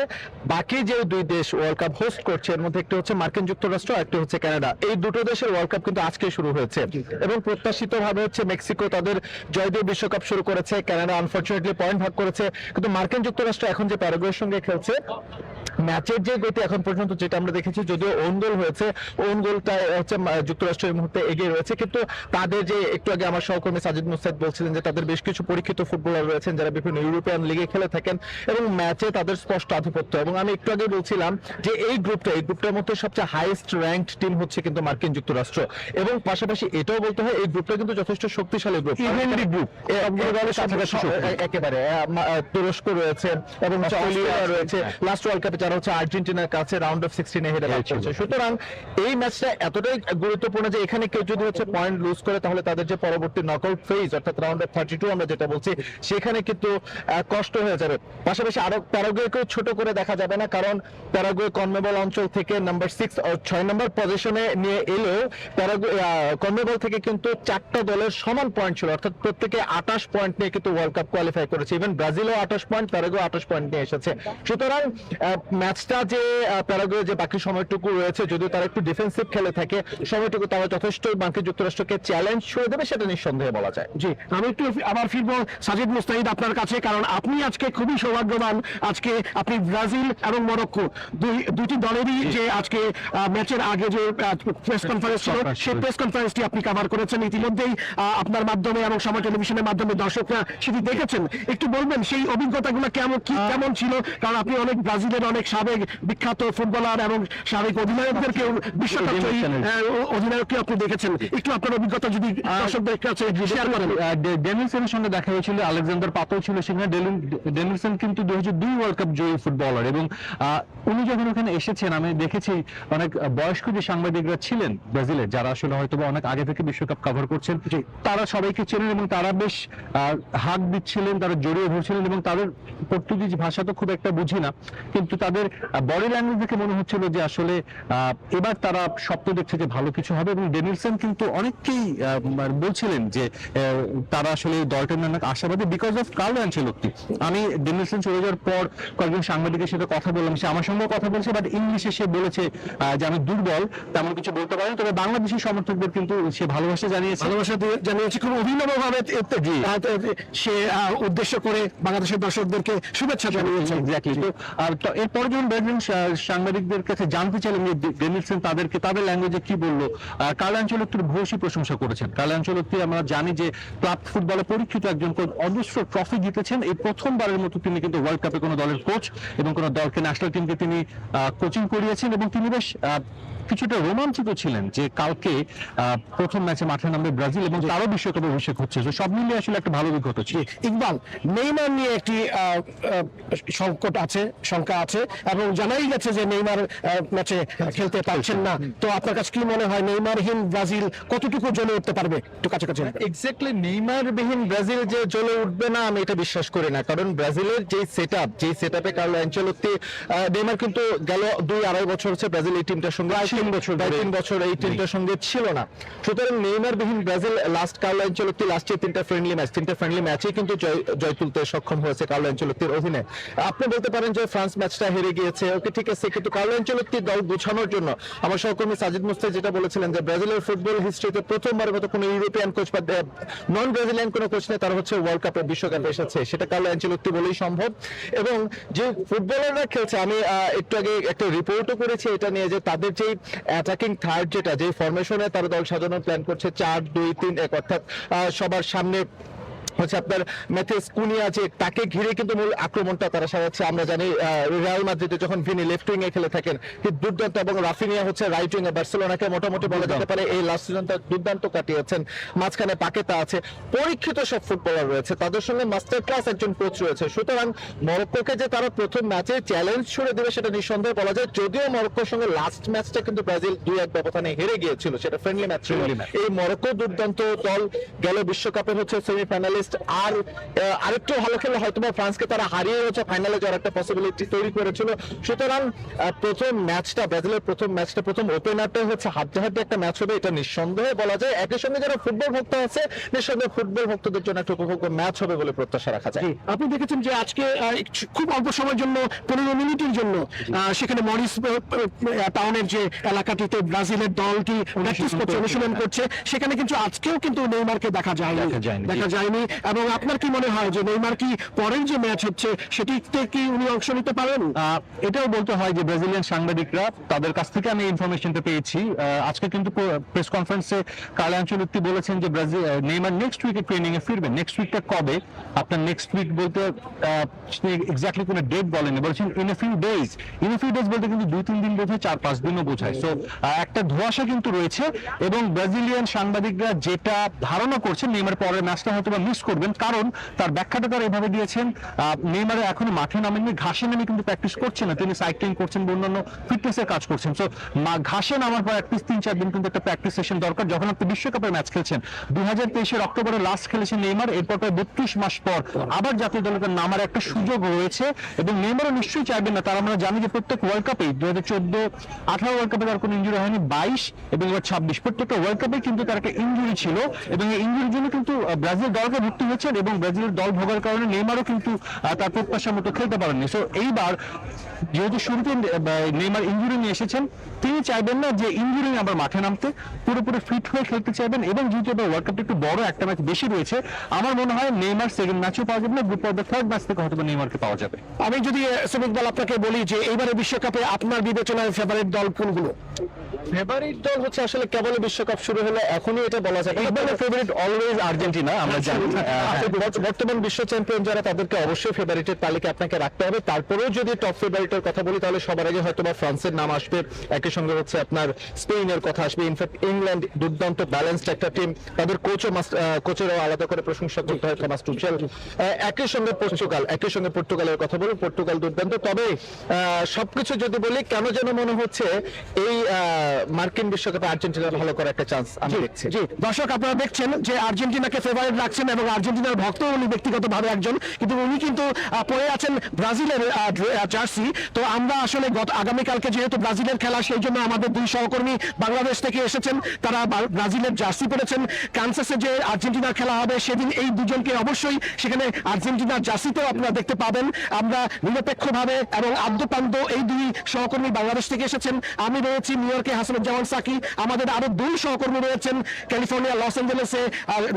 বাকি যে দুই দেশ ওয়ার্ল্ড কাপ হোস্ট করছে এর মধ্যে একটি হচ্ছে মার্কিন যুক্তরাষ্ট্র, একটি হচ্ছে কানাডা। এই দুটো দেশের ওয়ার্ল্ড কাপ কিন্তু আজকে শুরু হয়েছে এবং প্রত্যাশিত ভাবে হচ্ছে মেক্সিকো তাদের জয় দিয়ে বিশ্বকাপ শুরু করেছে, কানাডা আনফরচুনেটলি পয়েন্ট ভাগ করেছে। কিন্তু মার্কিন যুক্তরাষ্ট্র এখন যে প্যারাগুয়ের সঙ্গে খেলছে, ম্যাচের যে গতি এখন পর্যন্ত যেটা আমরা দেখেছি, যদিও ওন গোল হয়েছে, ওন গোলটা হচ্ছে যুক্তরাষ্ট্র এই মুহূর্তে এগিয়ে রয়েছে, কিন্তু তাদের যে একটু আগে আমার সহকর্মী সাজিদ মুস্তাহিদ বলছিলেন যে তাদের বেশ কিছু পরীক্ষিত ফুটবলার রয়েছেন যারা বিভিন্ন ইউরোপিয়ান লিগে খেলে থাকেন এবং ম্যাচে তাদের স্পষ্ট আধিপত্য। এবং আমি একটু আগে বলছিলাম যে এই গ্রুপটার মধ্যে সবচেয়ে হাইয়েস্ট র্যাঙ্কড টিম হচ্ছে কিন্তু মার্কিন যুক্তরাষ্ট্র। এবং পাশাপাশি এটাও বলতে হয় এই গ্রুপটা কিন্তু যথেষ্ট শক্তিশালী গ্রুপ, একেবারে তুরস্ক রয়েছে এবং অস্ট্রেলিয়া রয়েছে, লাস্ট ওয়ার্ল্ড কাপে যারা হচ্ছে আর্জেন্টিনার কাছে রাউন্ড অফ 16 হেরে ব্যাক করেছে। সুতরাং এই ম্যাচটা এতটাই গুরুত্বপূর্ণ যে এখানে কেউ যদি হচ্ছে পয়েন্ট লুজ করে তাহলে তাদের যে পরবর্তী নকআউট ফেজ অর্থাৎ রাউন্ড অফ 32 আমরা যেটা বলছি সেখানে কিন্তু কষ্ট হয়ে যাবে। পাশাপাশি আরো প্যারাগুয়েকেও ছোট করে দেখা যাবে না, কারণ প্যারাগুয়ে কনমেবল অঞ্চল থেকে নাম্বার 6 নম্বর পজিশনে নিয়ে এলেও কনমেবল থেকে কিন্তু 4টা দলের সমান পয়েন্ট ছিল, অর্থাৎ প্রত্যেকে 28 পয়েন্ট নিয়ে কিন্তু ওয়ার্ল্ড কাপ কোয়ালিফাই করেছে। ইভেন ব্রাজিলও 28 পয়েন্ট, প্যারাগুয়ে 28 পয়েন্ট নিয়ে এসেছে। সুতরাং ম্যাচটা যে প্যারাগুয়ে যে বাকি সময়টুকু রয়েছে, যদিও তারা একটু ডিফেন্সিভ খেলে থাকে, সময়টুকু তারা যথেষ্ট মার্কিন যুক্তরাষ্ট্রকে চ্যালেঞ্জ ছুড়ে দেবে সেটা নিঃসন্দেহে বলা যায়। জি, আমি একটু আবার ফিরবো সাজিদ মুস্তাহিদ আপনার কাছে, কারণ আপনি আজকে খুবই সৌভাগ্যবান। আজকে আপনি ব্রাজিল এবং মরক্কো দুইটি দলেরই যে আজকে ম্যাচের আগে যে প্রেস কনফারেন্স ছিল সেই প্রেস কনফারেন্সটি আপনি কভার করেছেন ইতিমধ্যেই আপনার মাধ্যমে এবং সময় টেলিভিশনের মাধ্যমে দর্শকরা সেটি দেখেছেন। একটু বলবেন সেই অভিজ্ঞতাগুলো কেমন ছিল, কারণ আপনি অনেক ব্রাজিলের অনেক সাবেক বিখ্যাত ফুটবলার এবং সাবেক অধিনায়কদেরকে বিশ্বকাপ জয়ী অধিনায়ককে আপনি দেখেছেন। একটু আপনার অভিজ্ঞতা যদি দর্শকদের কাছে শেয়ার করেন। ডেনিলসনের সঙ্গে দেখা হয়েছিল, আলেকজান্ডার পাপও ছিল সেখানে। ডেনিলসন কিন্তু 2002 ওয়ার্ল্ড কাপ জয়ী ফুটবলার এবং উনি যখন ওখানে এসেছেন আমি দেখেছি অনেক বয়স্ক যে সাংবাদিকরা ছিলেন ব্রাজিলের, যারা আসলে হয়তো অনেক আগে থেকে বিশ্বকাপ কভার করছেন, তারা সবাইকে চেনেন এবং তারা বেশ হাত দিচ্ছিলেন, তারা জড়িয়ে ধরছিলেন এবং তাদের পর্তুগিজ ভাষা তো খুব একটা বুঝি না, কিন্তু তাদের বডি ল্যাঙ্গুয়েজ দেখে মনে হচ্ছিল যে আসলে এবার তারা স্বপ্ন দেখছে যে ভালো কিছু হবে। এবং ডেনিলসন কিন্তু অনেককেই বলছিলেন যে তারা আসলে এই দলটার অনেক আশাবাদী বিকজ অফ কার্লো আনচেলত্তি। আমি ডেনিলসন চলে যাওয়ার পর কয়েকজন সাংবাদিকের সাথে কথা বললাম, সে আমার সঙ্গে কথা বলছে, বাট ইংলিশে সে বলেছে যে আমি দুর্বল, তেমন কিছু বলতে পারেন, তবে বাংলাদেশি সমর্থকদের কিন্তু সে ভালোবাসা জানিয়েছে খুব অভিনব ভাবে সে উদ্দেশ্য করে বাংলাদেশের দর্শকদেরকে শুভেচ্ছা জানিয়েছে। এক্স্যাক্টলি। তো এরপরে যখন ব্রাজিল সাংবাদিকদের কাছে জানতে চাইলেন যে ডেনিলসন তাদেরকে তাদের ল্যাঙ্গুয়েজে কি বললো, কার্লো আনচেলত্তির ভূয়সী প্রশংসা করেছেন। কার্লো আনচেলত্তি আমরা জানি যে ক্লাব ফুটবলে পরীক্ষিত একজন কোচ, অজস্র ট্রফি জিতেছেন। এই প্রথমবারের মতো তিনি কিন্তু ওয়ার্ল্ড কাপে কোনো দলের কোচ এবং কোনো দলকে ন্যাশনাল টিমকে তিনি কোচিং করিয়েছেন এবং তিনি বেশ কিছুটা রোমাঞ্চিত ছিলেন যে কালকে প্রথম ম্যাচে মাঠে নামবে ব্রাজিল এবং তারও বিশ্বকাপে অভিষেক হচ্ছে। সব মিলিয়ে আসলে একটা ভালো অভিজ্ঞতা ছিল। ইকবাল, নেইমার নিয়ে একটি শঙ্কা আছে এবং জানাই গেছে যে নেইমার ম্যাচে খেলতে পারছেন না। তো আপনার কাছে কি মনে হয় নেইমারহীন ব্রাজিল কতটুকু জ্বলে উঠতে পারবে? একটু কাছাকাছি। এক্স্যাক্টলি, নেইমারবিহীন ব্রাজিল যে জ্বলে উঠবে না আমি এটা বিশ্বাস করি না, কারণ ব্রাজিলের যে সেটআপে কার্লো আনচেলত্তি, নেইমার কিন্তু গেল 2-2.5 বছর হচ্ছে ব্রাজিল এই টিমটার সঙ্গে 3 বছর এই টিমটার সঙ্গে ছিল না। সুতরাং নেইমারবিহীন ব্রাজিল লাস্ট কার্লো আনচেলত্তি লাস্টে 3টা ফ্রেন্ডলি ম্যাচে কিন্তু জয় তুলতে সক্ষম হয়েছে কার্লো আনচেলত্তির অধীনে। আপনি বলতে পারেন যে ফ্রান্স ম্যাচটা হেরে গিয়েছে, ওকে ঠিক আছে, কিন্তু কার্লো আনচেলত্তি দল গোছানোর জন্য আমার সহকর্মী সাজিদ মুস্তাহিদ যেটা বলেছিলেন যে ব্রাজিলের ফুটবল হিস্ট্রিতে প্রথমবারের মতো কোনো ইউরোপিয়ান কোচ বা নন ব্রাজিলিয়ান কোনো কোচ নেই, তারা হচ্ছে ওয়ার্ল্ড কাপে বিশ্বকাপে এসেছে, সেটা কার্লো আনচেলত্তি বলেই সম্ভব। এবং যে ফুটবলাররা খেলছে, আমি একটু আগে একটা রিপোর্টও করেছি এটা নিয়ে যে তাদের যে অ্যাটাকিং থার্ড যে ফরমেশনে তারা দল সাজানোর প্ল্যান করছে 4-2-3-1, অর্থাৎ সবার সামনে হচ্ছে আপনার ম্যাথিয়াস কুনিয়া, যে তাকে ঘিরে কিন্তু মূল আক্রমণটা তারা সাজাচ্ছে। আমরা জানি রিয়াল মাদ্রিদে যখন ভিনি লেফট উইং এ খেলে থাকেন দুর্দান্ত, এবং রাফিনিয়া হচ্ছে রাইট উইং এ। বার্সেলোনাকে মোটামুটি বলা যেতে পারে এই লাস্ট সিজনটা দুর্দান্ত কাটিয়েছেন। মাঝখানে পাকেতা আছে, পরীক্ষিত সব ফুটবলার রয়েছে, তাদের সঙ্গে মাস্টার ক্লাস একজন কোচ রয়েছে। সুতরাং মরক্কোকে যে তারা প্রথম ম্যাচে চ্যালেঞ্জ ছুড়ে দেবে সেটা নিঃসন্দেহে বলা যায়, যদিও মরক্কোর সঙ্গে লাস্ট ম্যাচটা কিন্তু ব্রাজিল 2-1 ব্যবধানে হেরে গিয়েছিল, সেটা ফ্রেন্ডলি ম্যাচ ছিল। এই মরক্কো দুর্দান্ত দল, গেল বিশ্বকাপের হচ্ছে সেমিফাইনালিস্ট, জাস্ট আরেকটু ভালো খেলে হয়তো ফ্রান্সকে তারা হারিয়ে হচ্ছে ফাইনালে যাওয়ার একটা পসিবিলিটি তৈরি করেছিল। সুতরাং প্রথম ম্যাচটা, ব্রাজিলের প্রথম ম্যাচটা, প্রথম ওপেনারটা হচ্ছে হাড্ডাহাড্ডি একটা ম্যাচ হবে, এটা নিঃসন্দেহে বলা যায়। একই সঙ্গে যারা ফুটবল ভক্ত আছে, নিঃসন্দেহে ফুটবল ভক্তদের জন্য একটা উপভোগ্য ম্যাচ হবে বলে প্রত্যাশা রাখা যায়। আপনি দেখেছেন যে আজকে খুব অল্প সময়ের জন্য 15 মিনিটের জন্য সেখানে মরিস টাউনের যে এলাকাটিতে ব্রাজিলের দলটি প্র্যাকটিস করছে, অনুশীলন করছে, সেখানে কিন্তু আজকেও কিন্তু নেইমারকে দেখা যায়নি। এবং আপনার কি মনে হয় যে নেইমার কি পরের যে ম্যাচ হচ্ছে সেটিতে কি উনি অংশ নিতে পারেন? এটাও বলতে হয় যে ব্রাজিলিয়ান সাংবাদিকরা, তাদের কাছ থেকে আমি ইনফরমেশনটা পেয়েছি। আজকে কিন্তু প্রেস কনফারেন্সে কার্লো আনচেলত্তি বলেছেন যে নেইমার নেক্সট উইকে ট্রেনিং এ ফিরবেন। নেক্সট উইকটা কবে, আপনার নেক্সট উইক বলতে এক্স্যাক্টলি কোনো ডেট বলেনি, বলেছেন in a few days. In a few days বলতে কিন্তু 2-3 দিন বোঝায়, 4-5 দিনও বোঝায়। সো একটা ধোঁয়াশা কিন্তু রয়েছে এবং ব্রাজিলিয়ান সাংবাদিকরা যেটা ধারণা করছেন নেইমার পরের ম্যাচটা হয়তো মিস করবেন, কারণ তার ব্যাখ্যাটা তারা এভাবে দিয়েছেন, নেইমার এখনো মাঠে নামেননি, ঘাসে নামে কিন্তু প্র্যাকটিস করছে না, তিনি সাইক্লিং করছেন, অন্যান্য ফিটনেসের কাজ করছেন। সো ঘাসে নামার পর অ্যাটলিস্ট 3-4 দিন কিন্তু একটা প্র্যাকটিস সেশন দরকার। যখন আপনি বিশ্বকাপের ম্যাচ খেলছেন, 2023 অক্টোবরে লাস্ট খেলেছেন নেইমার, এরপর 32 মাস পর আবার জাতীয় দলে নামার একটা সুযোগ রয়েছে এবং নেইমারও নিশ্চয়ই চাইবেন না। তারা আমরা জানি যে প্রত্যেক ওয়ার্ল্ড কাপেই 2014, 18 ওয়ার্ল্ড কাপে তার কোনো ইনজুরি হয়নি, 22 এবং এবার 26 প্রত্যেকটা ওয়ার্ল্ড কাপে কিন্তু তার একটা ইনজুরি ছিল এবং এই ইনজুরির জন্য কিন্তু ব্রাজিল দলকে ভর্তি হয়েছেন এবং ব্রাজিলের দল ভোগার কারণে নেইমারও কিন্তু তার প্রত্যাশার মতো খেলতে পারেননি। সো এইবার যেহেতু শুরুতে নেইমার ইনজুরি নিয়ে এসেছেন, তিনি চাইবেন না যে ইনজুরি আবার মাঠে নামতে, পুরোপুরি ফিট হয়ে খেলতে চাইবেন এবং যেহেতু এবার ওয়ার্ল্ড কাপটা একটু বড়, একটা ম্যাচ বেশি রয়েছে, আমার মনে হয় নেইমার সেকেন্ড ম্যাচও পাওয়া যাবে না, গ্রুপ পর্বের থার্ড ম্যাচ থেকে হয়তো নেইমারকে পাওয়া যাবে। আমি যদি সুমিত বল আপনাকে বলি যে এইবারে বিশ্বকাপে আপনার বিবেচনায় ফেভারিট দল কোনগুলো? ফেভারিট দল হচ্ছে আসলে কেবল বিশ্বকাপ শুরু হলে এখনই এটা বলা যায়। ফেভারিট অলওয়েজ আর্জেন্টিনা, আমরা জানি। বর্তমান বিশ্ব চ্যাম্পিয়ন যারা, তাদেরকে অবশ্যই ফেভারিটের তালিকা আপনাকে রাখতে হবে। তারপরেও যদি টপ ফেভারিটের কথা বলি তাহলে সবার আগে হয়তো ফ্রান্সের নাম আসবে, একই সঙ্গে হচ্ছে আপনার স্পেনের কথা আসবে। ইনফ্যাক্ট ইংল্যান্ড দুর্দান্ত ব্যালেন্সড একটা টিম, তাদের কোচেরও আলাদা করে প্রশংসা করতে হয়, থমাস টুচেল। একই সঙ্গে পর্তুগালের কথা বলি, পর্তুগাল দুর্দান্ত। তবে সবকিছু যদি বলি, কেন যেন মনে হচ্ছে এই মার্কিন বিশ্বকাপে আর্জেন্টিনার ভালো করার একটা চান্স আমি দেখছি। জি, দর্শক আপনারা দেখছেন যে আর্জেন্টিনাকে ফেভারিট রাখছেন এবং আর্জেন্টিনার ভক্ত উনি ব্যক্তিগতভাবে একজন, কিন্তু উনি কিন্তু পরে আছেন ব্রাজিলের জার্সি। তো আমরা আসলে আগামীকালকে যেহেতু ব্রাজিলের খেলা, সেই জন্য আমাদের দুই সহকর্মী বাংলাদেশ থেকে এসেছেন, তারা ব্রাজিলের জার্সি পরেছেন। কানসাসে যে আর্জেন্টিনার খেলা হবে সেদিন এই দুজনকে অবশ্যই সেখানে আর্জেন্টিনার জার্সিতেও আপনারা দেখতে পাবেন। আমরা নিরপেক্ষভাবে এবং আদ্যপান্ত এই দুই সহকর্মী বাংলাদেশ থেকে এসেছেন। আমি রয়েছি নিউ ইয়র্কে, হাসানুজ্জামান সাকি। আমাদের আরো দুই সহকর্মী রয়েছেন ক্যালিফোর্নিয়া লস অ্যাঞ্জেলেসে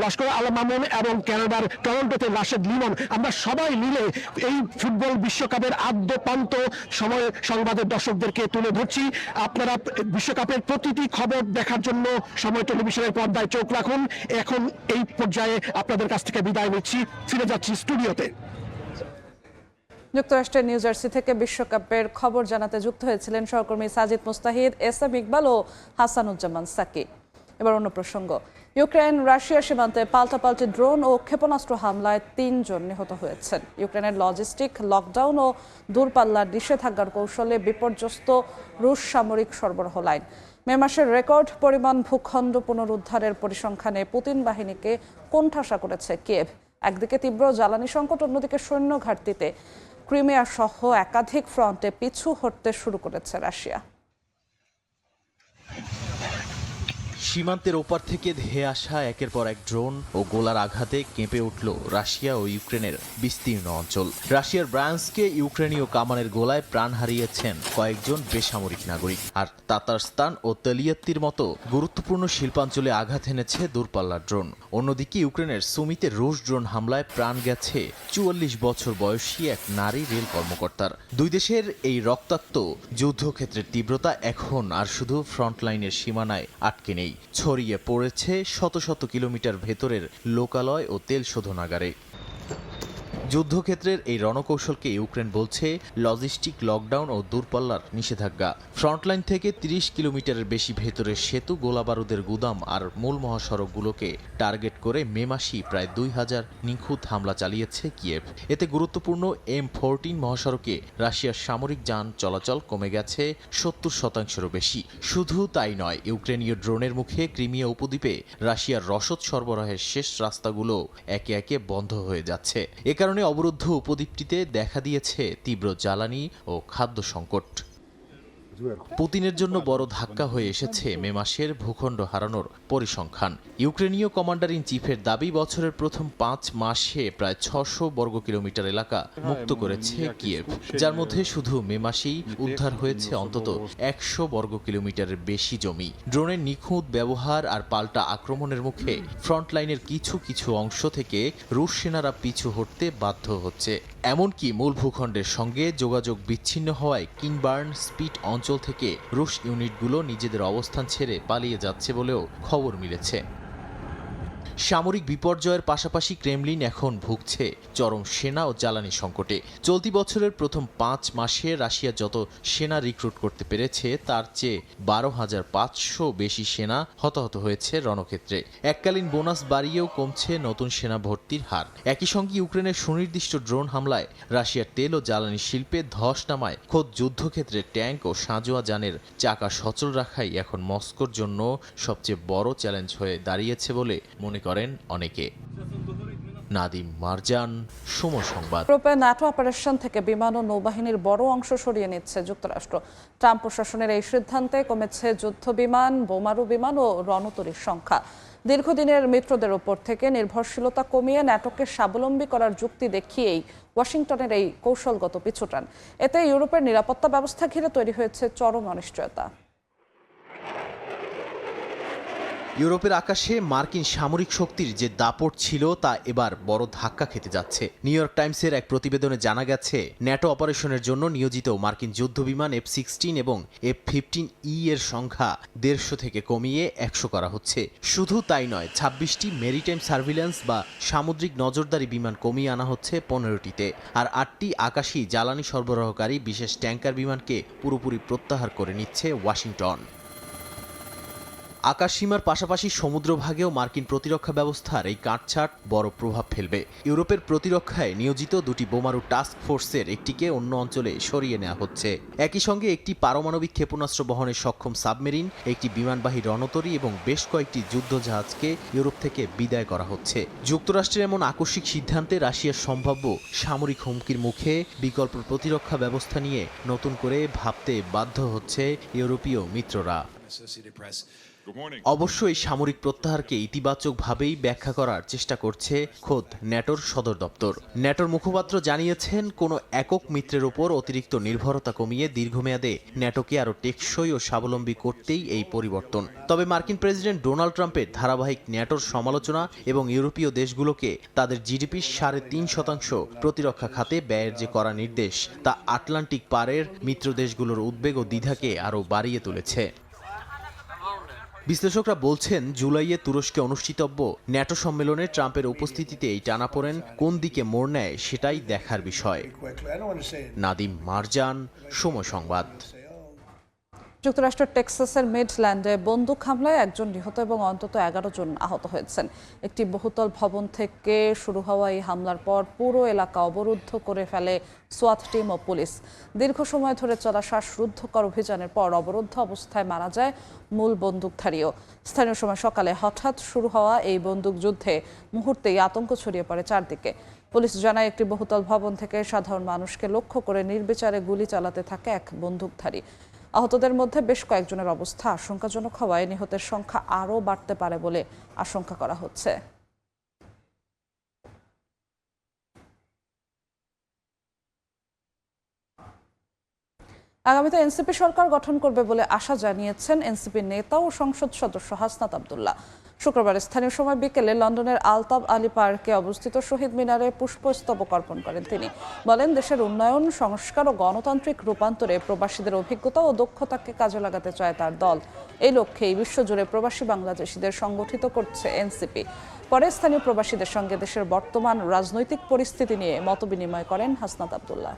লস্কর আল মামুন এবং কানাডার টরন্টোতে রাশেদ লিমন। আমরা সবাই মিলে এই ফুটবল বিশ্বকাপের আদ্যপান্ত সময় সংবাদের দর্শকদেরকে তুলে ধরছি। আপনারা বিশ্বকাপের প্রতিটি খবর দেখার জন্য সময় টেলিভিশনের পর্দায় চোখ রাখুন। এখন এই পর্যায়ে আপনাদের কাছ থেকে বিদায় নিচ্ছি, ফিরে যাচ্ছি স্টুডিওতে। যুক্তরাষ্ট্রের নিউ জার্সি থেকে বিশ্বকাপের খবর জানাতে যুক্ত হয়েছিলেন সহকর্মী সাজিদ মুস্তাহিদ, এস.এম. ইকবাল ও হাসানুজ্জামান সাকি। এবার অন্য প্রসঙ্গ, ইউক্রেন রাশিয়া সীমান্তে পাল্টাপাল্টি ড্রোন ও ক্ষেপণাস্ত্র হামলায় 3 জন নিহত হয়েছেন। ইউক্রেনের লজিস্টিক লকডাউন ও দূরপাল্লার নিষেধাজ্ঞার কৌশলে বিপর্যস্ত রুশ সামরিক সরবরাহ লাইন। মে মাসের রেকর্ড পরিমাণ ভূখণ্ড পুনরুদ্ধারের পরিসংখ্যানে পুতিন বাহিনীকে কোণঠাসা করেছে কিয়েভ। একদিকে তীব্র জ্বালানি সংকট, অন্যদিকে সৈন্য ঘাটতিতে ক্রিমিয়া সহ একাধিক ফ্রন্টে পিছু হটতে শুরু করেছে রাশিয়া। সীমান্তের ওপার থেকে ধেয়ে আসা একের পর এক ড্রোন ও গোলার আঘাতে কেঁপে উঠল রাশিয়া ও ইউক্রেনের বিস্তীর্ণ অঞ্চল। রাশিয়ার ব্রায়ান্সকে ইউক্রেনীয় কামানের গোলায় প্রাণ হারিয়েছেন কয়েকজন বেসামরিক নাগরিক। আর তাতারস্তান ও তেলিয়াত্তির মতো গুরুত্বপূর্ণ শিল্পাঞ্চলে আঘাত এনেছে দূরপাল্লার ড্রোন। অন্যদিকে ইউক্রেনের সুমিতে রুশ ড্রোন হামলায় প্রাণ গেছে 44 বছর বয়সী এক নারী রেল কর্মকর্তার। দুই দেশের এই রক্তাক্ত যুদ্ধক্ষেত্রের তীব্রতা এখন আর শুধু ফ্রন্টলাইনের সীমানায় আটকে নেই, ছড়িয়ে পড়েছে শত শত কিলোমিটার ভেতরের লোকালয় ও তেল শোধনাগারে। যুদ্ধক্ষেত্রের এই রণকৌশলকে ইউক্রেন বলছে লজিস্টিক লকডাউন ও দূরপাল্লার নিষেধাজ্ঞা। ফ্রন্টলাইন থেকে 30 কিলোমিটারের বেশি ভেতরের সেতু, গোলাবারুদের গুদাম আর মূল মহাসড়কগুলোকে টার্গেট করে মে মাসেই প্রায় 2000 নিখুঁত হামলা চালিয়েছে কিয়েভ। এতে গুরুত্বপূর্ণ M14 মহাসড়কে রাশিয়ার সামরিক যান চলাচল কমে গেছে 70%-এরও বেশি। শুধু তাই নয়, ইউক্রেনীয় ড্রোনের মুখে ক্রিমিয়া উপদ্বীপে রাশিয়ার রসদ সরবরাহের শেষ রাস্তাগুলো একে একে বন্ধ হয়ে যাচ্ছে। এ কারণে অবরুদ্ধ উপদ্বীপটিতে দেখা দিয়েছে তীব্র জ্বালানি ও খাদ্য সংকট। পুতিনের জন্য বড় ধাক্কা হয়ে এসেছে মে মাসের ভূখণ্ড হারানোর পরিসংখ্যান। ইউক্রেনীয় কমান্ডার ইন চিফের দাবি, বছরের প্রথম 5 মাসে প্রায় 600 বর্গ কিলোমিটার এলাকা মুক্ত করেছে কিয়েভ, যার মধ্যে শুধু মে মাসেই উদ্ধার হয়েছে অন্তত 100 বর্গ কিলোমিটারের বেশি জমি। ড্রোনের নিখুঁত ব্যবহার আর পাল্টা আক্রমণের মুখে ফ্রন্টলাইনের কিছু কিছু অংশ থেকে রুশ সেনারা পিছু হটতে বাধ্য হচ্ছে। এমনকি মূল ভূখণ্ডের সঙ্গে যোগাযোগ বিচ্ছিন্ন হওয়ায় কিনবার্ন স্পিট অঞ্চল থেকে রুশ ইউনিটগুলো নিজেদের অবস্থান ছেড়ে পালিয়ে যাচ্ছে বলেও খবর মিলেছে। সামরিক বিপর্যয়ের পাশাপাশি ক্রেমলিন এখন ভুগছে চরম সেনা ও জ্বালানি সংকটে। চলতি বছরের প্রথম 5 মাসে রাশিয়া যত সেনা রিক্রুট করতে পেরেছে তার চেয়ে 12,500 বেশি সেনা হতাহত হয়েছে রণক্ষেত্রে। এককালীন বোনাস বাড়িয়েও কমছে নতুন সেনা ভর্তির হার। একই সঙ্গে ইউক্রেনের সুনির্দিষ্ট ড্রোন হামলায় রাশিয়ার তেল ও জ্বালানি শিল্পে ধস নামায় খোদ যুদ্ধক্ষেত্রে ট্যাঙ্ক ও সাঁজোয়া যানের চাকা সচল রাখাই এখন মস্কোর জন্য সবচেয়ে বড় চ্যালেঞ্জ হয়ে দাঁড়িয়েছে বলে মনে করেন অনেকে। নাদিম মারজান, সময় সংবাদ। ইউরোপে ন্যাটো অপারেশন থেকে বিমান ও নৌবাহিনীর বড় অংশ সরিয়ে নিচ্ছে যুক্তরাষ্ট্র। ট্রাম্প প্রশাসনের এই সিদ্ধান্তে কমেছে যুদ্ধ বিমান, বোমারু বিমান ও রণতরীর সংখ্যা। দীর্ঘদিনের মিত্রদের ওপর থেকে নির্ভরশীলতা কমিয়ে ন্যাটোকে স্বাবলম্বী করার যুক্তি দেখিয়েই ওয়াশিংটনের এই কৌশলগত পিছুটান। এতে ইউরোপের নিরাপত্তা ব্যবস্থা ঘিরে তৈরি হয়েছে চরম অনিশ্চয়তা। ইউরোপের আকাশে মার্কিন সামরিক শক্তির যে দাপট ছিল তা এবার বড় ধাক্কা খেতে যাচ্ছে। নিউ ইয়র্ক টাইমসের এক প্রতিবেদনে জানা গেছে, ন্যাটো অপারেশনের জন্য নিয়োজিত মার্কিন যুদ্ধবিমান F-16 এবং F-15E এর সংখ্যা 150 থেকে কমিয়ে 100 করা হচ্ছে। শুধু তাই নয়, 26টি মেরিটাইম সার্ভিল্যান্স বা সামুদ্রিক নজরদারি বিমান কমিয়ে আনা হচ্ছে 15টিতে, আর 8টি আকাশী জ্বালানি সরবরাহকারী বিশেষ ট্যাঙ্কার বিমানকে পুরোপুরি প্রত্যাহার করে নিচ্ছে ওয়াশিংটন। আকাশসীমার পাশাপাশি সমুদ্রভাগেও মার্কিন প্রতিরক্ষা ব্যবস্থার এই কাটছাঁট বড় প্রভাব ফেলবে। ইউরোপের প্রতিরক্ষায় নিয়োজিত 2টি বোমারু টাস্ক ফোর্সের একটিকে অন্য অঞ্চলে সরিয়ে নেওয়া হচ্ছে। একই সঙ্গে একটি পারমাণবিক ক্ষেপণাস্ত্র বহনে সক্ষম সাবমেরিন, একটি বিমানবাহী রণতরী এবং বেশ কয়েকটি যুদ্ধজাহাজকে ইউরোপ থেকে বিদায় করা হচ্ছে। যুক্তরাষ্ট্রের এমন আকস্মিক সিদ্ধান্তে রাশিয়ার সম্ভাব্য সামরিক হুমকির মুখে বিকল্প প্রতিরক্ষা ব্যবস্থা নিয়ে নতুন করে ভাবতে বাধ্য হচ্ছে ইউরোপীয় মিত্ররা। অবশ্যই সামরিক প্রত্যাহারকে ইতিবাচকভাবেই ব্যাখ্যা করার চেষ্টা করছে খোদ ন্যাটোর সদর দপ্তর। ন্যাটোর মুখপাত্র জানিয়েছেন, কোনো একক মিত্রের ওপর অতিরিক্ত নির্ভরতা কমিয়ে দীর্ঘমেয়াদে ন্যাটোকে আরও টেকসই ও স্বাবলম্বী করতেই এই পরিবর্তন। তবে মার্কিন প্রেসিডেন্ট ডোনাল্ড ট্রাম্পের ধারাবাহিক ন্যাটোর সমালোচনা এবং ইউরোপীয় দেশগুলোকে তাদের জিডিপির 3.5% প্রতিরক্ষা খাতে ব্যয়ের যে করা নির্দেশ, তা আটলান্টিক পারের মিত্র দেশগুলোর উদ্বেগ ও দ্বিধাকে আরও বাড়িয়ে তুলেছে। বিশ্লেষকরা বলছেন, জুলাইয়ে তুরস্কে অনুষ্ঠিতব্য ন্যাটো সম্মেলনে ট্রাম্পের উপস্থিতিতে এই টানাপোড়েন কোন দিকে মোড় নেয় সেটাই দেখার বিষয়। নাদিম মারজান, সময় সংবাদ। যুক্তরাষ্ট্রের টেক্সাসের মিডল্যান্ডে বন্দুক হামলায় একজন নিহত এবং অন্তত 11 জন আহত হয়েছেন। একটি বহুতল ভবন থেকে শুরু হওয়া এই হামলার পর পুরো এলাকা অবরুদ্ধ করে ফেলে সোয়াত টিম ও পুলিশ। দীর্ঘ সময় ধরে চলা শ্বাসরুদ্ধকর অভিযানের পর অবরুদ্ধ অবস্থায় মারা যায় মূল বন্দুকধারীও। স্থানীয় সময় সকালে হঠাৎ শুরু হওয়া এই বন্দুকযুদ্ধে মুহূর্তেই আতঙ্ক ছড়িয়ে পড়ে চারদিকে। পুলিশ জানায়, একটি বহুতল ভবন থেকে সাধারণ মানুষকে লক্ষ্য করে নির্বিচারে গুলি চালাতে থাকে এক বন্দুকধারী। আহতদের মধ্যে বেশ কয়েকজনের অবস্থা আশঙ্কাজনক হওয়ায় নিহতের সংখ্যা আরও বাড়তে পারে বলে আশঙ্কা করা হচ্ছে। আগামীতে এনসিপি সরকার গঠন করবে বলে আশা জানিয়েছেন এনসিপি নেতা ও সংসদ সদস্য হাসনাত আব্দুল্লাহ। শুক্রবার স্থানীয় সময় বিকেলে লন্ডনের আলতাব আলী পার্কে অবস্থিত শহীদ মিনারে পুষ্পস্তবক অর্পণ করেন তিনি। বলেন, দেশের উন্নয়ন, সংস্কার ও গণতান্ত্রিক রূপান্তরে প্রবাসীদের অভিজ্ঞতা ও দক্ষতাকে কাজে লাগাতে চায় তার দল। এই লক্ষ্যেই বিশ্বজুড়ে প্রবাসী বাংলাদেশিদের সংগঠিত করছে এনসিপি। পরে স্থানীয় প্রবাসীদের সঙ্গে দেশের বর্তমান রাজনৈতিক পরিস্থিতি নিয়ে মতবিনিময় করেন হাসনাত আব্দুল্লাহ।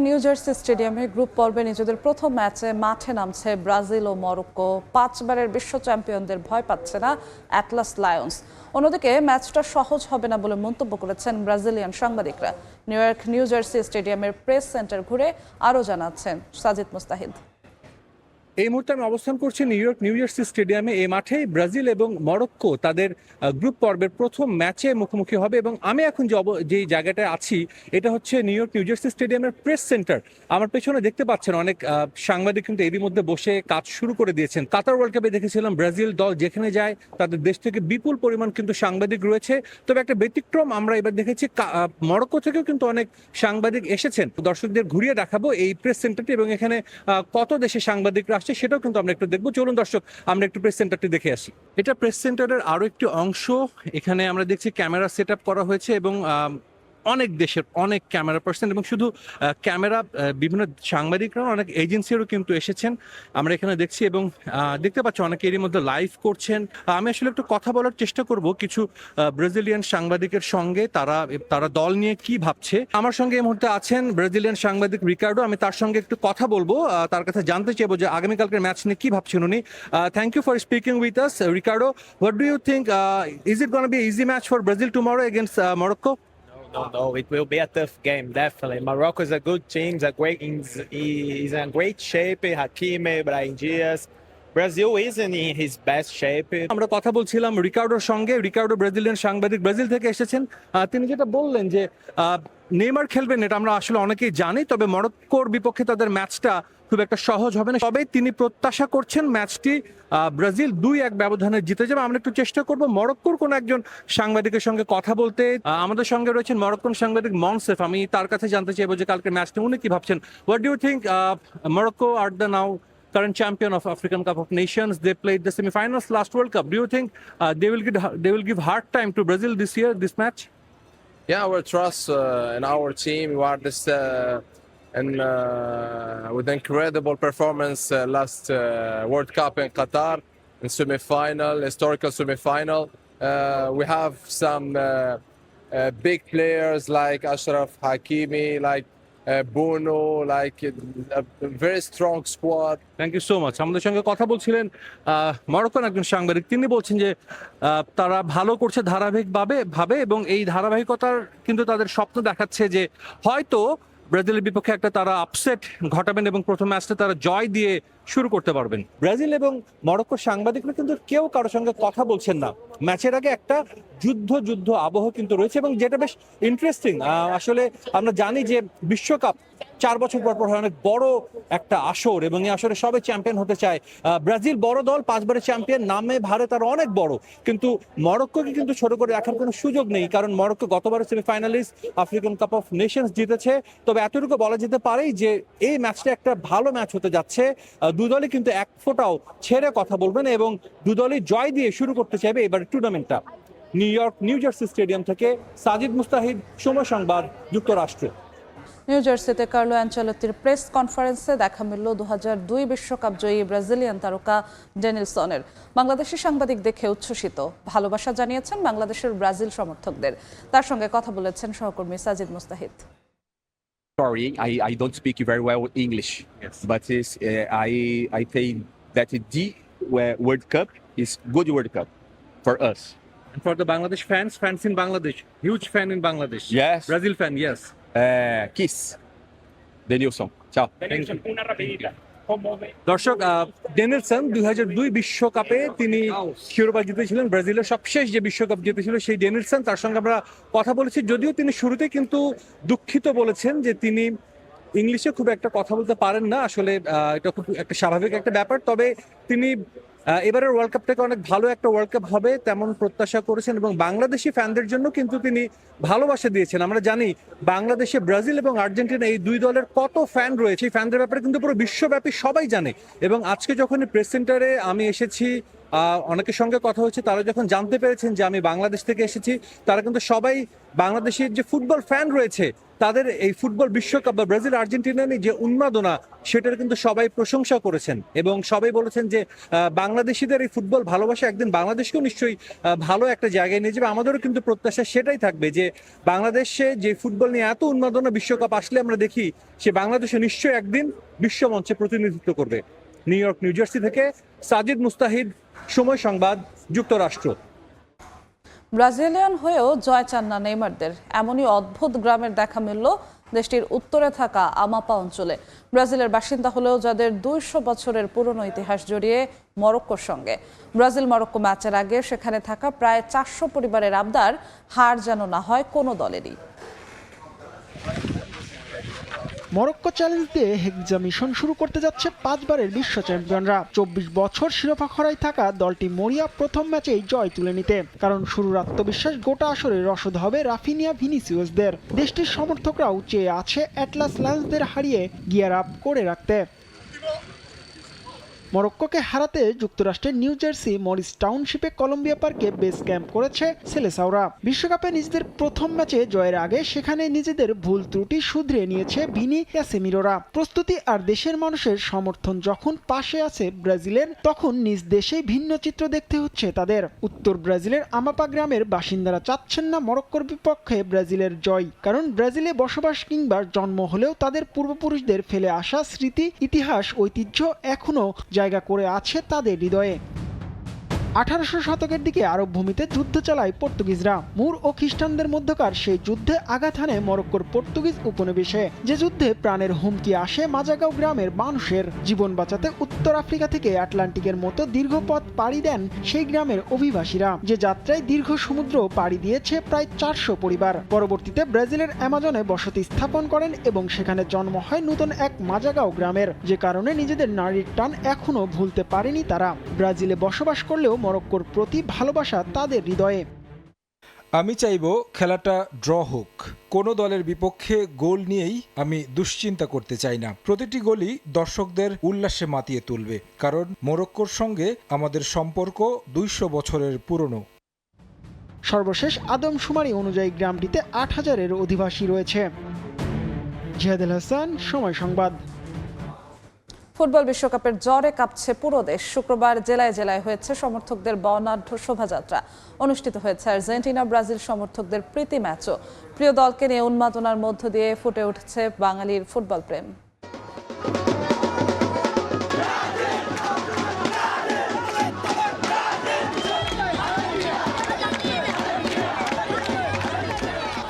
নিউ জার্সি স্টেডিয়ামে গ্রুপ পর্বে নিজেদের প্রথম ম্যাচে মাঠে নামছে ব্রাজিল ও মরক্কো। 5 বারের বিশ্ব চ্যাম্পিয়নদের ভয় পাচ্ছে না অ্যাটলাস লায়ন্স। অন্যদিকে ম্যাচটা সহজ হবে না বলে মন্তব্য করেছেন ব্রাজিলিয়ান সাংবাদিকরা। নিউ জার্সি স্টেডিয়ামের প্রেস সেন্টার ঘুরে আরও জানাচ্ছেন সাজিদ মুস্তাহিদ। এই মুহূর্তে আমি অবস্থান করছি নিউ জার্সি স্টেডিয়ামে। এই মাঠেই ব্রাজিল এবং মরক্কো তাদের গ্রুপ পর্বের প্রথম ম্যাচে মুখোমুখি হবে এবং আমি এখন যে জায়গাটায় আছি এটা হচ্ছে নিউ জার্সি স্টেডিয়ামের প্রেস সেন্টার। আমার পেছনে দেখতে পাচ্ছেন অনেক সাংবাদিক কিন্তু এরই মধ্যে বসে কাজ শুরু করে দিয়েছেন। কাতার ওয়ার্ল্ড কাপে দেখেছিলাম ব্রাজিল দল যেখানে যায় তাদের দেশ থেকে বিপুল পরিমাণ কিন্তু সাংবাদিক রয়েছে। তবে একটা ব্যতিক্রম আমরা এবার দেখেছি, মরক্কো থেকেও কিন্তু অনেক সাংবাদিক এসেছেন। দর্শকদের ঘুরিয়ে দেখাবো এই প্রেস সেন্টারটি এবং এখানে কত দেশে সাংবাদিকরা সেটাও কিন্তু আমরা একটু দেখবো। চলুন দর্শক আমরা একটু প্রেস সেন্টারটি দেখে আসি। এটা প্রেস সেন্টারের আরো একটি অংশ। এখানে আমরা দেখছি ক্যামেরা সেট আপ করা হয়েছে এবং অনেক দেশের অনেক ক্যামেরা পার্সন এবং শুধু ক্যামেরা, বিভিন্ন সাংবাদিকরা অনেক এজেন্সিরও কিন্তু এসেছেন আমরা এখানে দেখছি এবং দেখতে পাচ্ছি অনেকে এরই মধ্যে লাইভ করছেন। আমি আসলে একটু কথা বলার চেষ্টা করব কিছু ব্রাজিলিয়ান সাংবাদিকের সঙ্গে, তারা দল নিয়ে কি ভাবছে। আমার সঙ্গে এই মুহূর্তে আছেন ব্রাজিলিয়ান সাংবাদিক রিকার্ডো। আমি তার সঙ্গে একটু কথা বলবো, তার কাছে জানতে চাইবো যে আগামীকালকের ম্যাচ নিয়ে কি ভাবছেন উনি। Thank you for speaking with us Ricardo. What do you think, is it gonna be easy match for Brazil tomorrow against Morocco? No, it will be a tough game, definitely. Morocco is a good team, he's in great shape. Hakimi, Brahim Diaz. Brazil isn't in his best shape. আমরা কথা বলছিলাম রিকার্ডোর সঙ্গে। Ricardo Brazilian সাংবাদিক, Brazil থেকে এসেছেন। তিনি যেটা বললেন যে নেইমার খেলবেন এটা আমরা আসলে অনেকেই জানি, তবে মরক্কোর বিপক্ষে তাদের ম্যাচটা খুব একটা সহজ হবে না। তবে তিনি প্রত্যাশা করছেন ম্যাচটি ব্রাজিল 2-1 ব্যবধানে জিতে যাবে। আমরা একটু চেষ্টা করব মরক্কোর কোন একজন সাংবাদিকের সঙ্গে কথা বলতে। আমাদের সঙ্গে রয়েছেন মরক্কোন সাংবাদিক মনসেফ। আমি তার কাছে জানতে চাইবো যে কালকের ম্যাচটা উনি কি ভাবছেন। What do you think, Morocco are the now current champion of African Cup of Nations. They played the semi-finals last World Cup. Do you think they will give hard time to Brazil this year, this match? Yeah, our trust in our team. We are this and with incredible performance last World Cup in Qatar in semi-final, historical semi-final. We have some big players like Ashraf Hakimi, like Bono, like a very strong squad. Thank you so much. আমাদের সঙ্গে কথা বলছিলেন মরক্কোর একজন সাংবাদিক। তিনি বলছেন যে তারা ভালো করছে ধারাবাহিকভাবে এবং এই ধারাবাহিকতার কিন্তু তাদের স্বপ্ন দেখাচ্ছে যে হয়তো ব্রাজিলের বিপক্ষে একটা তারা আপসেট ঘটাবেন এবং প্রথম ম্যাচটা তারা জয় দিয়ে শুরু করতে পারবেন। ব্রাজিল এবং মরক্কোর সাংবাদিকরা কিন্তু কেউ কারোর সঙ্গে কথা বলছেন না। ম্যাচের আগে একটা যুদ্ধ আবহ কিন্তু রয়েছে এবং যেটা বেশ ইন্টারেস্টিং। আসলে আমরা জানি যে বিশ্বকাপ 4 বছর পর হয় অনেক বড় একটা আসর এবং এই আসরে সবাই চ্যাম্পিয়ন হতে চায়। ব্রাজিল বড় দল, 5 বারের চ্যাম্পিয়ন, নামে ভারে তারা অনেক বড়, কিন্তু মরক্কোকে কিন্তু ছোট করে রাখার কোনো সুযোগ নেই, কারণ মরক্কো গতবারের semifinalist African cup of Nations জিতেছে। তবে এতটুকু বলা যেতে পারে যে এই ম্যাচটা একটা ভালো ম্যাচ হতে যাচ্ছে। দুদলই কিন্তু এক ফোঁটাও ছেড়ে কথা বলবেন এবং দুদলই জয় দিয়ে শুরু করতে চাইবে এবার টুর্নামেন্টটা। নিউ জার্সি স্টেডিয়াম থেকে সাজিদ মুস্তাহিদ, সময় সংবাদ, যুক্তরাষ্ট্র। নিউ জার্সিতে কার্লো অ্যানচেলত্তির প্রেস কনফারেন্সে দেখা মিলল 2002 বিশ্বকাপ জয়ী ব্রাজিলিয়ান তারকা ডেনিলসনের। বাংলাদেশি সাংবাদিক দেখে উচ্ছ্বসিত, ভালোবাসা জানিয়েছেন বাংলাদেশের ব্রাজিল সমর্থকদের। তার সঙ্গে কথা বলেছেন সহকর্মী Sajid মুস্তাহিদ। Sorry, I don't speak very well English, yes. But I think that the World Cup is good World Cup for us. And for the Bangladesh fans in Bangladesh, huge fan in Bangladesh. Yes. Brazil fan, yes. Kiss. Denilson. Ciao. দর্শক, ডেনিলসন 2002 বিশ্বকাপে তিনি শিরোপা জিতেছিলেন। ব্রাজিলের সবশেষ যে বিশ্বকাপ জিতেছিল সেই ডেনিলসন, তার সঙ্গে আমরা কথা বলেছি। যদিও তিনি শুরুতে কিন্তু দুঃখিত বলেছেন যে তিনি ইংলিশে খুব একটা কথা বলতে পারেন না। আসলে এটা খুব একটা স্বাভাবিক একটা ব্যাপার। তবে তিনি এবারের ওয়ার্ল্ড কাপ থেকে অনেক ভালো একটা ওয়ার্ল্ড কাপ হবে তেমন প্রত্যাশা করেছেন এবং বাংলাদেশি ফ্যানদের জন্য কিন্তু তিনি ভালোবাসা দিয়েছেন। আমরা জানি বাংলাদেশে ব্রাজিল এবং আর্জেন্টিনা এই দুই দলের কত ফ্যান রয়েছে, এই ফ্যানদের ব্যাপারে কিন্তু পুরো বিশ্বব্যাপী সবাই জানে। এবং আজকে যখন প্রেস সেন্টারে আমি এসেছি অনেকের সঙ্গে কথা হচ্ছে, তারা যখন জানতে পেরেছেন যে আমি বাংলাদেশ থেকে এসেছি, তারা কিন্তু সবাই বাংলাদেশের যে ফুটবল ফ্যান রয়েছে তাদের এই ফুটবল বিশ্বকাপ বা ব্রাজিল আর্জেন্টিনা নিয়ে যে উন্মাদনা, সেটার কিন্তু সবাই প্রশংসা করেছেন এবং সবাই বলেছেন যে বাংলাদেশিদের এই ফুটবল ভালোবাসা একদিন বাংলাদেশকেও নিশ্চয়ই ভালো একটা জায়গায় নিয়ে যাবে। আমাদেরও কিন্তু প্রত্যাশা সেটাই থাকবে যে বাংলাদেশে যে ফুটবল নিয়ে এত উন্মাদনা বিশ্বকাপ আসলে আমরা দেখি, সে বাংলাদেশে নিশ্চয়ই একদিন বিশ্বমঞ্চে প্রতিনিধিত্ব করবে। নিউ ইয়র্ক, নিউ জার্সি থেকে সাজিদ মুস্তাহিদ, সময় সংবাদ, যুক্তরাষ্ট্র। ব্রাজিলিয়ান হয়েও জয় চান না নেইমারদের, এমনই অদ্ভুত গ্রামের দেখা মিলল দেশটির উত্তরে থাকা আমাপা অঞ্চলে। ব্রাজিলের বাসিন্দা হলেও যাদের 200 বছরের পুরনো ইতিহাস জড়িয়ে মরক্কোর সঙ্গে। ব্রাজিল মরক্কো ম্যাচের আগে সেখানে থাকা প্রায় 400 পরিবারের আবদার, হার যেন না হয় কোনো দলেরই। মরক্কো চ্যালেঞ্জ দিয়ে হেক্সা মিশন শুরু করতে যাচ্ছে 5 বারের বিশ্ব চ্যাম্পিয়নরা। 24 বছর শিরোপা খরায় থাকা দলটি মরিয়া প্রথম ম্যাচেই জয় তুলে নিতে, কারণ শুরুর আত্মবিশ্বাস গোটা আসরে রসদ হবে রাফিনিয়া, ভিনিসিয়াসদের। দেশটির সমর্থকরাও চেয়ে আছে অ্যাটলাস লায়ন্সদের হারিয়ে গিয়ার আপ করে রাখতে। মরক্কোকে হারাতে যুক্তরাষ্ট্রের নিউ জার্সি মরিস টাউনশিপে কলম্বিয়া পার্কে বেস ক্যাম্প করেছে সেলেসাওরা। বিশ্বকাপে নিজেদের প্রথম ম্যাচে জয়ের আগে সেখানে নিজেদের ভুল ত্রুটি শুধরে নিয়েছে ভিনি, ক্যাসেমিরোরা। প্রস্তুতি আর দেশের মানুষের সমর্থন যখন পাশে আছে ব্রাজিলের, তখন নিজ দেশেই ভিন্ন চিত্র দেখতে হচ্ছে তাদের। উত্তর ব্রাজিলের আমাপা গ্রামের বাসিন্দারা চাচ্ছেন না মরক্কোর বিপক্ষে ব্রাজিলের জয়, কারণ ব্রাজিলে বসবাস কিংবা জন্ম হলেও তাদের পূর্বপুরুষদের ফেলে আসা স্মৃতি, ইতিহাস, ঐতিহ্য এখনো জায়গা করে আছে তাদের হৃদয়ে। 1800 শতকের দিকে আরব ভূমিতে যুদ্ধ চালায় পর্তুগিজরা। মুর ও খ্রিস্টানদের মধ্যকার সেই যুদ্ধে আঘাত হানে মরক্কোর পর্তুগিজ উপনিবেশে, যে যুদ্ধে প্রাণের হুমকি আসে মাজাগাঁও গ্রামের মানুষের। জীবন বাঁচাতে উত্তর আফ্রিকা থেকে আটলান্টিকের মতো দীর্ঘ পথ পাড়ি দেন সেই গ্রামের অভিবাসীরা, যে যাত্রায় দীর্ঘ সমুদ্র পাড়ি দিয়েছে প্রায় 400 পরিবার। পরবর্তীতে ব্রাজিলের অ্যামাজনে বসতি স্থাপন করেন এবং সেখানে জন্ম হয় নতুন এক মাজাগাঁও গ্রামের, যে কারণে নিজেদের নারীর টান এখনো ভুলতে পারেনি তারা। ব্রাজিলে বসবাস করলেও মরক্কোর প্রতি ভালোবাসা তাদের হৃদয়ে। আমি চাইবো খেলাটা ড্র হোক। কোনো দলের বিপক্ষে গোল নিয়েই আমি দুশ্চিন্তা করতে চাই না। প্রতিটি গোলই দর্শকদের উল্লাসে মাতিয়ে তুলবে, কারণ মরক্কোর সঙ্গে আমাদের সম্পর্ক 200 বছরের পুরনো। সর্বশেষ আদমশুমারি অনুযায়ী গ্রামটিতে 8000-এর অধিবাসী রয়েছে। জিহাদুল হাসান, সময় সংবাদ। ফুটবল বিশ্বকাপের জ্বরে কাঁপছে পুরো দেশ। শুক্রবার জেলায় জেলায় হয়েছে সমর্থকদের বর্ণাঢ্য শোভাযাত্রা। অনুষ্ঠিত হয়েছে আর্জেন্টিনা ব্রাজিল সমর্থকদের প্রীতি ম্যাচও। প্রিয় দলকে নিয়ে উন্মাদনার মধ্য দিয়ে ফুটে উঠছে বাঙালির ফুটবল প্রেম।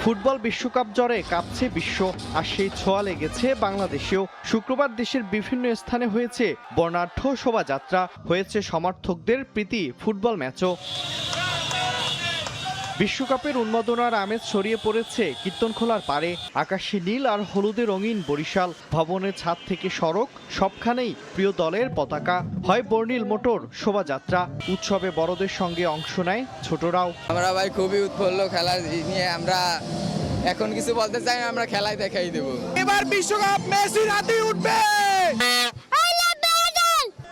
ফুটবল বিশ্বকাপ জ্বরে কাঁপছে বিশ্ব, আর সেই ছোঁয়া লেগেছে বাংলাদেশেও। শুক্রবার দেশের বিভিন্ন স্থানে হয়েছে বর্ণাঢ্য শোভাযাত্রা, হয়েছে সমর্থকদের প্রীতি ফুটবল ম্যাচও। বিশ্বকাপের উন্মাদনার আমেজ ছড়িয়ে পড়েছে কীর্তনখোলার পারে। আকাশে নীল আর হলুদে রঙিন বরিশাল, ভবনের ছাদ থেকে সড়ক সবখানেই প্রিয় দলের পতাকা। হয় বর্ণিল মোটর শোভাযাত্রা, উৎসবে বড়দের সঙ্গে অংশ নেয় ছোটরাও। আমরা ভাই খুবই উৎফুল্ল খেলা নিয়ে, আমরা এখন কিছু বলতে চাই না, আমরা খেলায় দেখাই দেব। এবার বিশ্বকাপ মেসির হাতেই উঠবে।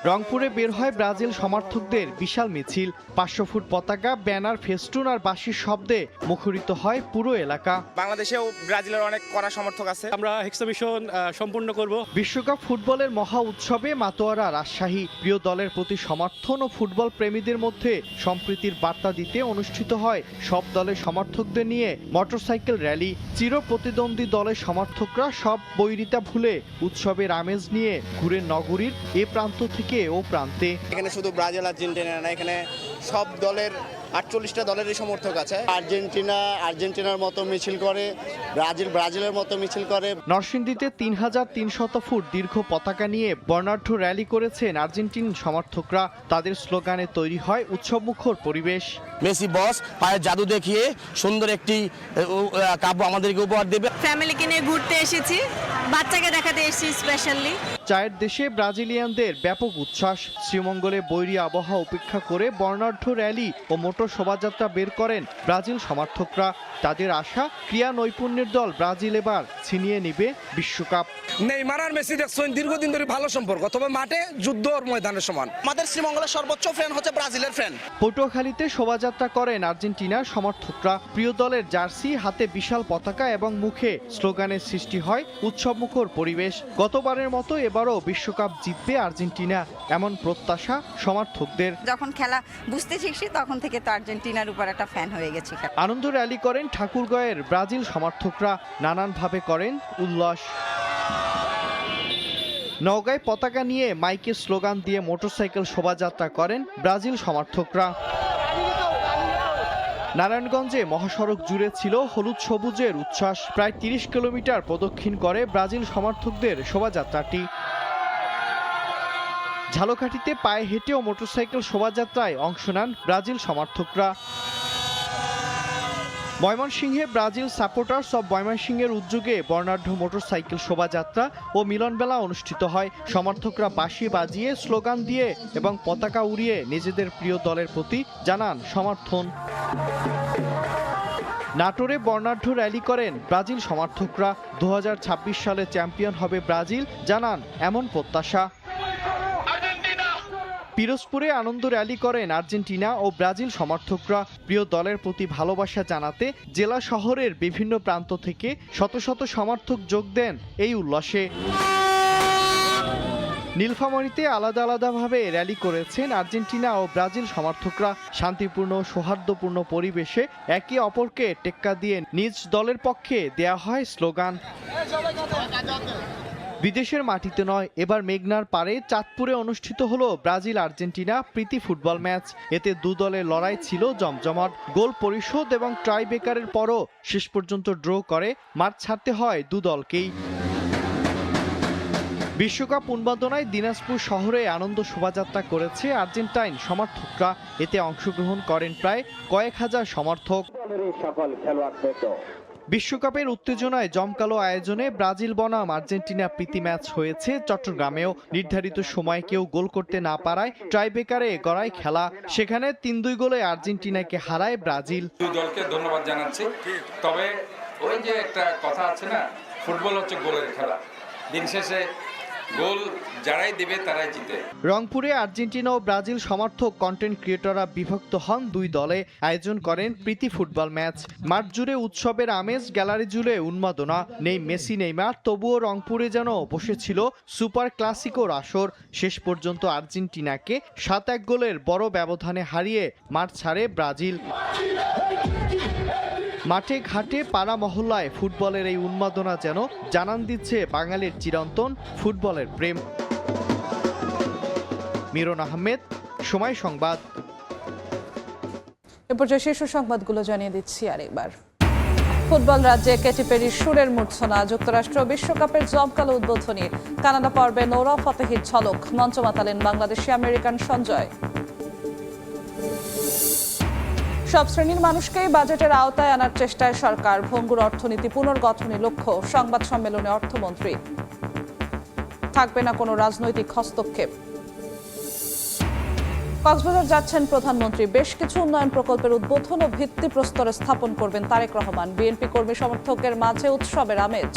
রংপুরে বের হয় ব্রাজিল সমর্থকদের বিশাল মিছিল। 500 ফুট পতাকা, ব্যানার, ফেস্টুন আর বাঁশির শব্দে মুখরিত হয় পুরো এলাকা। বাংলাদেশেও ব্রাজিলের অনেক কড়া সমর্থক আছে, আমরা হেক্সা মিশন সম্পূর্ণ করব। বিশ্বকাপ ফুটবলের মহা উৎসবে মাতোয়ারা রাজশাহী। প্রিয় দলের প্রতি সমর্থন ও ফুটবল প্রেমীদের মধ্যে সম্প্রীতির বার্তা দিতে অনুষ্ঠিত হয় সব দলের সমর্থকদের নিয়ে মোটরসাইকেল র্যালি। চির প্রতিদ্বন্দ্বী দলের সমর্থকরা সব বৈরিতা ভুলে উৎসবের আমেজ নিয়ে ঘুরে নগরীর এ প্রান্ত থেকে ও প্রান্তে। এখানে শুধু ব্রাজিল আর্জেন্টিনা না, এখানে সব দলের 48টা দলেরই সমর্থক আছে। আর্জেন্টিনার মতো মিছিল করে, ব্রাজিলের মতো মিছিল করে। নরসিংদীতে 3300 ফুট দীর্ঘ পতাকা নিয়ে বর্ণাঢ্য র্যালি করেছেন আর্জেন্টিন সমর্থকরা। তাদের স্লোগানে তৈরি হয় উৎসবমুখর পরিবেশ। মেসি বস পায়ের জাদু দেখিয়ে সুন্দর একটি কাপ আমাদেরকে উপহার দেবে। ফ্যামিলিকে নিয়ে ঘুরতে এসেছি, বাচ্চাকে দেখাতে এসেছি স্পেশালি। চায়ের দেশে ব্রাজিলিয়ানদের ব্যাপক উচ্ছ্বাস। শ্রীমঙ্গলে বৈরী আবহাওয়া উপেক্ষা করে বর্ণাঢ্য র্যালি ও মোটর শোভাযাত্রা বের করেন ব্রাজিল সমর্থকরা। তাদের আশা, ক্রীড়া নৈপুণ্যের দল ব্রাজিল এবার ছিনিয়ে নেবে বিশ্বকাপ। নেইমার আর মেসি দেখছেন দীর্ঘদিন ধরে ভালো সম্পর্ক, তবে মাঠে যুদ্ধ আর ময়দানের সমান। আমাদের শ্রীমঙ্গলের সর্বোচ্চ ফ্যান হচ্ছে ব্রাজিলের ফ্যান। পটুয়াখালীতে শোভাযাত্রা করেন আর্জেন্টিনার সমর্থকরা। প্রিয় দলের জার্সি হাতে বিশাল পতাকা এবং মুখে স্লোগানের সৃষ্টি হয় উৎসবমুখর পরিবেশ। গতবারের মতো এবারও বিশ্বকাপ জিতবে আর্জেন্টিনা, এমন প্রত্যাশা সমর্থকদের। যখন খেলা বুঝতে শিখছি তখন থেকে তো আর্জেন্টিনার উপর একটা ফ্যান হয়ে গেছি। আনন্দ র্যালি করেন ঠাকুরগাঁয়ের ব্রাজিল সমর্থকরা, নানানভাবে করেন উল্লাস। নওগাঁয় পতাকা নিয়ে মাইকে স্লোগান দিয়ে মোটরসাইকেল শোভাযাত্রা করেন ব্রাজিল সমর্থকরা। নারায়ণগঞ্জে মহাসড়ক জুড়ে ছিল হলুদ সবুজের উচ্ছ্বাস। প্রায় ৩০ কিলোমিটার প্রদক্ষিণ করে ব্রাজিল সমর্থকদের শোভাযাত্রাটি। ঝালকাঠিতে পায়ে হেঁটে ও মোটরসাইকেল শোভাযাত্রায় অংশ নেন ব্রাজিল সমর্থকরা। ময়মনসিংহে ব্রাজিল সাপোর্টার্স অব ময়মনসিংহের উদ্যোগে বর্ণাঢ্য মোটরসাইকেল শোভাযাত্রা ও মিলনমেলা অনুষ্ঠিত হয়। সমর্থকরা বাঁশি বাজিয়ে, স্লোগান দিয়ে এবং পতাকা উড়িয়ে নিজেদের প্রিয় দলের প্রতি জানান সমর্থন। নাটোরে বর্ণাঢ্য র্যালি করেন ব্রাজিল সমর্থকরা। 2026 সালে চ্যাম্পিয়ন হবে ব্রাজিল, জানান এমন প্রত্যাশা। পিরোজপুরে আনন্দ র্যালি করেন আর্জেন্টিনা ও ব্রাজিল সমর্থকরা। প্রিয় দলের প্রতি ভালোবাসা জানাতে জেলা শহরের বিভিন্ন প্রান্ত থেকে শত শত সমর্থক যোগ দেন এই উল্লাসে। নীলফামারীতে আলাদা আলাদাভাবে র্যালি করেছেন আর্জেন্টিনা ও ব্রাজিল সমর্থকরা। শান্তিপূর্ণ সৌহার্দ্যপূর্ণ পরিবেশে একে অপরকে টেক্কা দিয়ে নিজ দলের পক্ষে দেয়া হয় স্লোগান। বিদেশের মাটিতে নয়, এবার মেঘনার পারে চাঁদপুরে অনুষ্ঠিত হলো ব্রাজিল আর্জেন্টিনা প্রীতি ফুটবল ম্যাচ। এতে দু দলের লড়াই ছিল জমজমাট। গোল পরিশোধ এবং টাইব্রেকারের পরও শেষ পর্যন্ত ড্র করে মাঠ ছাড়তে হয় দু দলকেই। বিশ্বকাপ উন্মাদনায় দিনাজপুর শহরে আনন্দ শোভাযাত্রা করেছে আর্জেন্টাইন সমর্থকরা। এতে অংশগ্রহণ করেন প্রায় কয়েক হাজার সমর্থক। বিশ্বকাপের উত্তেজনায় জমকালো আয়োজনে ব্রাজিল বনাম আর্জেন্টিনা প্রীতি ম্যাচ হয়েছে চট্টগ্রামেও। নির্ধারিত সময় কেউ গোল করতে না পারায় টাইব্রেকারে গড়ায় খেলা। সেখানে ৩-২ গোলে আর্জেন্টিনাকে হারায় ব্রাজিল। দুই দলকে ধন্যবাদ জানাচ্ছি। তবে ওই যে একটা কথা আছে না, ফুটবল হচ্ছে গোলের খেলা, দিন শেষে গোল যারাই দিবে তারাই জিতে। রংপুরে আর্জেন্টিনা ও ব্রাজিল সমর্থক কন্টেন্ট ক্রিয়েটররা বিভক্ত হন দুই দলে। আয়োজন করেন প্রীতি ফুটবল ম্যাচ। মাঠ জুড়ে উৎসবের আমেজ, গ্যালারি জুড়ে উন্মাদনা। নেই মেসি নেইমার, তবুও রংপুরে যেন বসেছিল সুপার ক্লাসিকোর আসর। শেষ পর্যন্ত আর্জেন্টিনাকে 7-1 গোলের বড় ব্যবধানে হারিয়ে মাঠ ছাড়ে ব্রাজিল। মাঠে ঘাটে পাড়া মহল্লায় ফুটবলের এই উন্মাদনা যেন জানান দিচ্ছে বাঙালির চিরন্তন ফুটবলের প্রেম। মিরন আহমেদ, সময় সংবাদ। এ পর্যায়ে শীর্ষ সংবাদগুলো জানিয়ে দিচ্ছি আরেকবার। ফুটবল রাজ্যে কেটি পেরির সুরের মূর্ছনা। যুক্তরাষ্ট্র বিশ্বকাপের জমকালো উদ্বোধনী। কানাডা পর্বে নোরা ফতেহির ঝলক। মঞ্চ মাতালেন বাংলাদেশি আমেরিকান সঞ্জয়। সব শ্রেণীর মানুষকেই বাজেটের আওতায় আনার চেষ্টায় সরকার। ভঙ্গুর অর্থনীতি পুনর্গঠনের লক্ষ্য। সংবাদ সম্মেলনে অর্থমন্ত্রী। থাকবে না কোনো রাজনৈতিক হস্তক্ষেপ। কক্সবাজার যাচ্ছেন প্রধানমন্ত্রী। বেশ কিছু উন্নয়ন প্রকল্পের উদ্বোধন ও ভিত্তিপ্রস্তর স্থাপন করবেন তারেক রহমান। বিএনপি কর্মী সমর্থকের মাঝে উৎসবের আমেজ।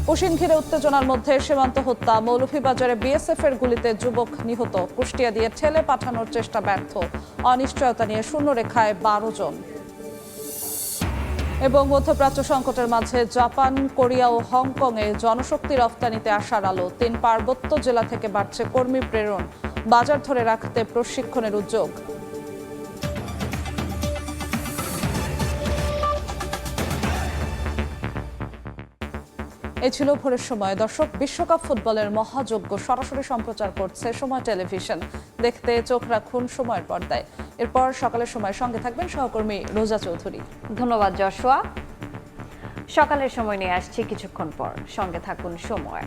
পুশিন ঘিরে উত্তেজনার মধ্যে সীমান্ত হত্যা। মৌলভীবাজারে বিএসএফ এর গুলিতে যুবক নিহত। কুষ্টিয়া দিয়ে ঠেলে পাঠানোর চেষ্টা ব্যর্থ। অনিশ্চয়তা নিয়ে শূন্যরেখায় 12 জন। এবং মধ্যপ্রাচ্য সংকটের মাঝে জাপান, কোরিয়া ও হংকংয়ে জনশক্তি রফতানিতে আশার আলো। 3 পার্বত্য জেলা থেকে বাড়ছে কর্মী প্রেরণ। বাজার ধরে রাখতে প্রশিক্ষণের উদ্যোগ। এই ছিল ভোরের সময়। দর্শক, বিশ্বকাপ ফুটবলের মহাযজ্ঞ সরাসরি সম্প্রচার করছে সময় টেলিভিশন। দেখতে চোখ রাখুন সময়ের পর্দায়। এরপর সকালের সময় সঙ্গে থাকবেন সহকর্মী রোজা চৌধুরী। ধন্যবাদ যশোয়া। সকালের সময় নিয়ে আসছি কিছুক্ষণ পর। সঙ্গে থাকুন সময়।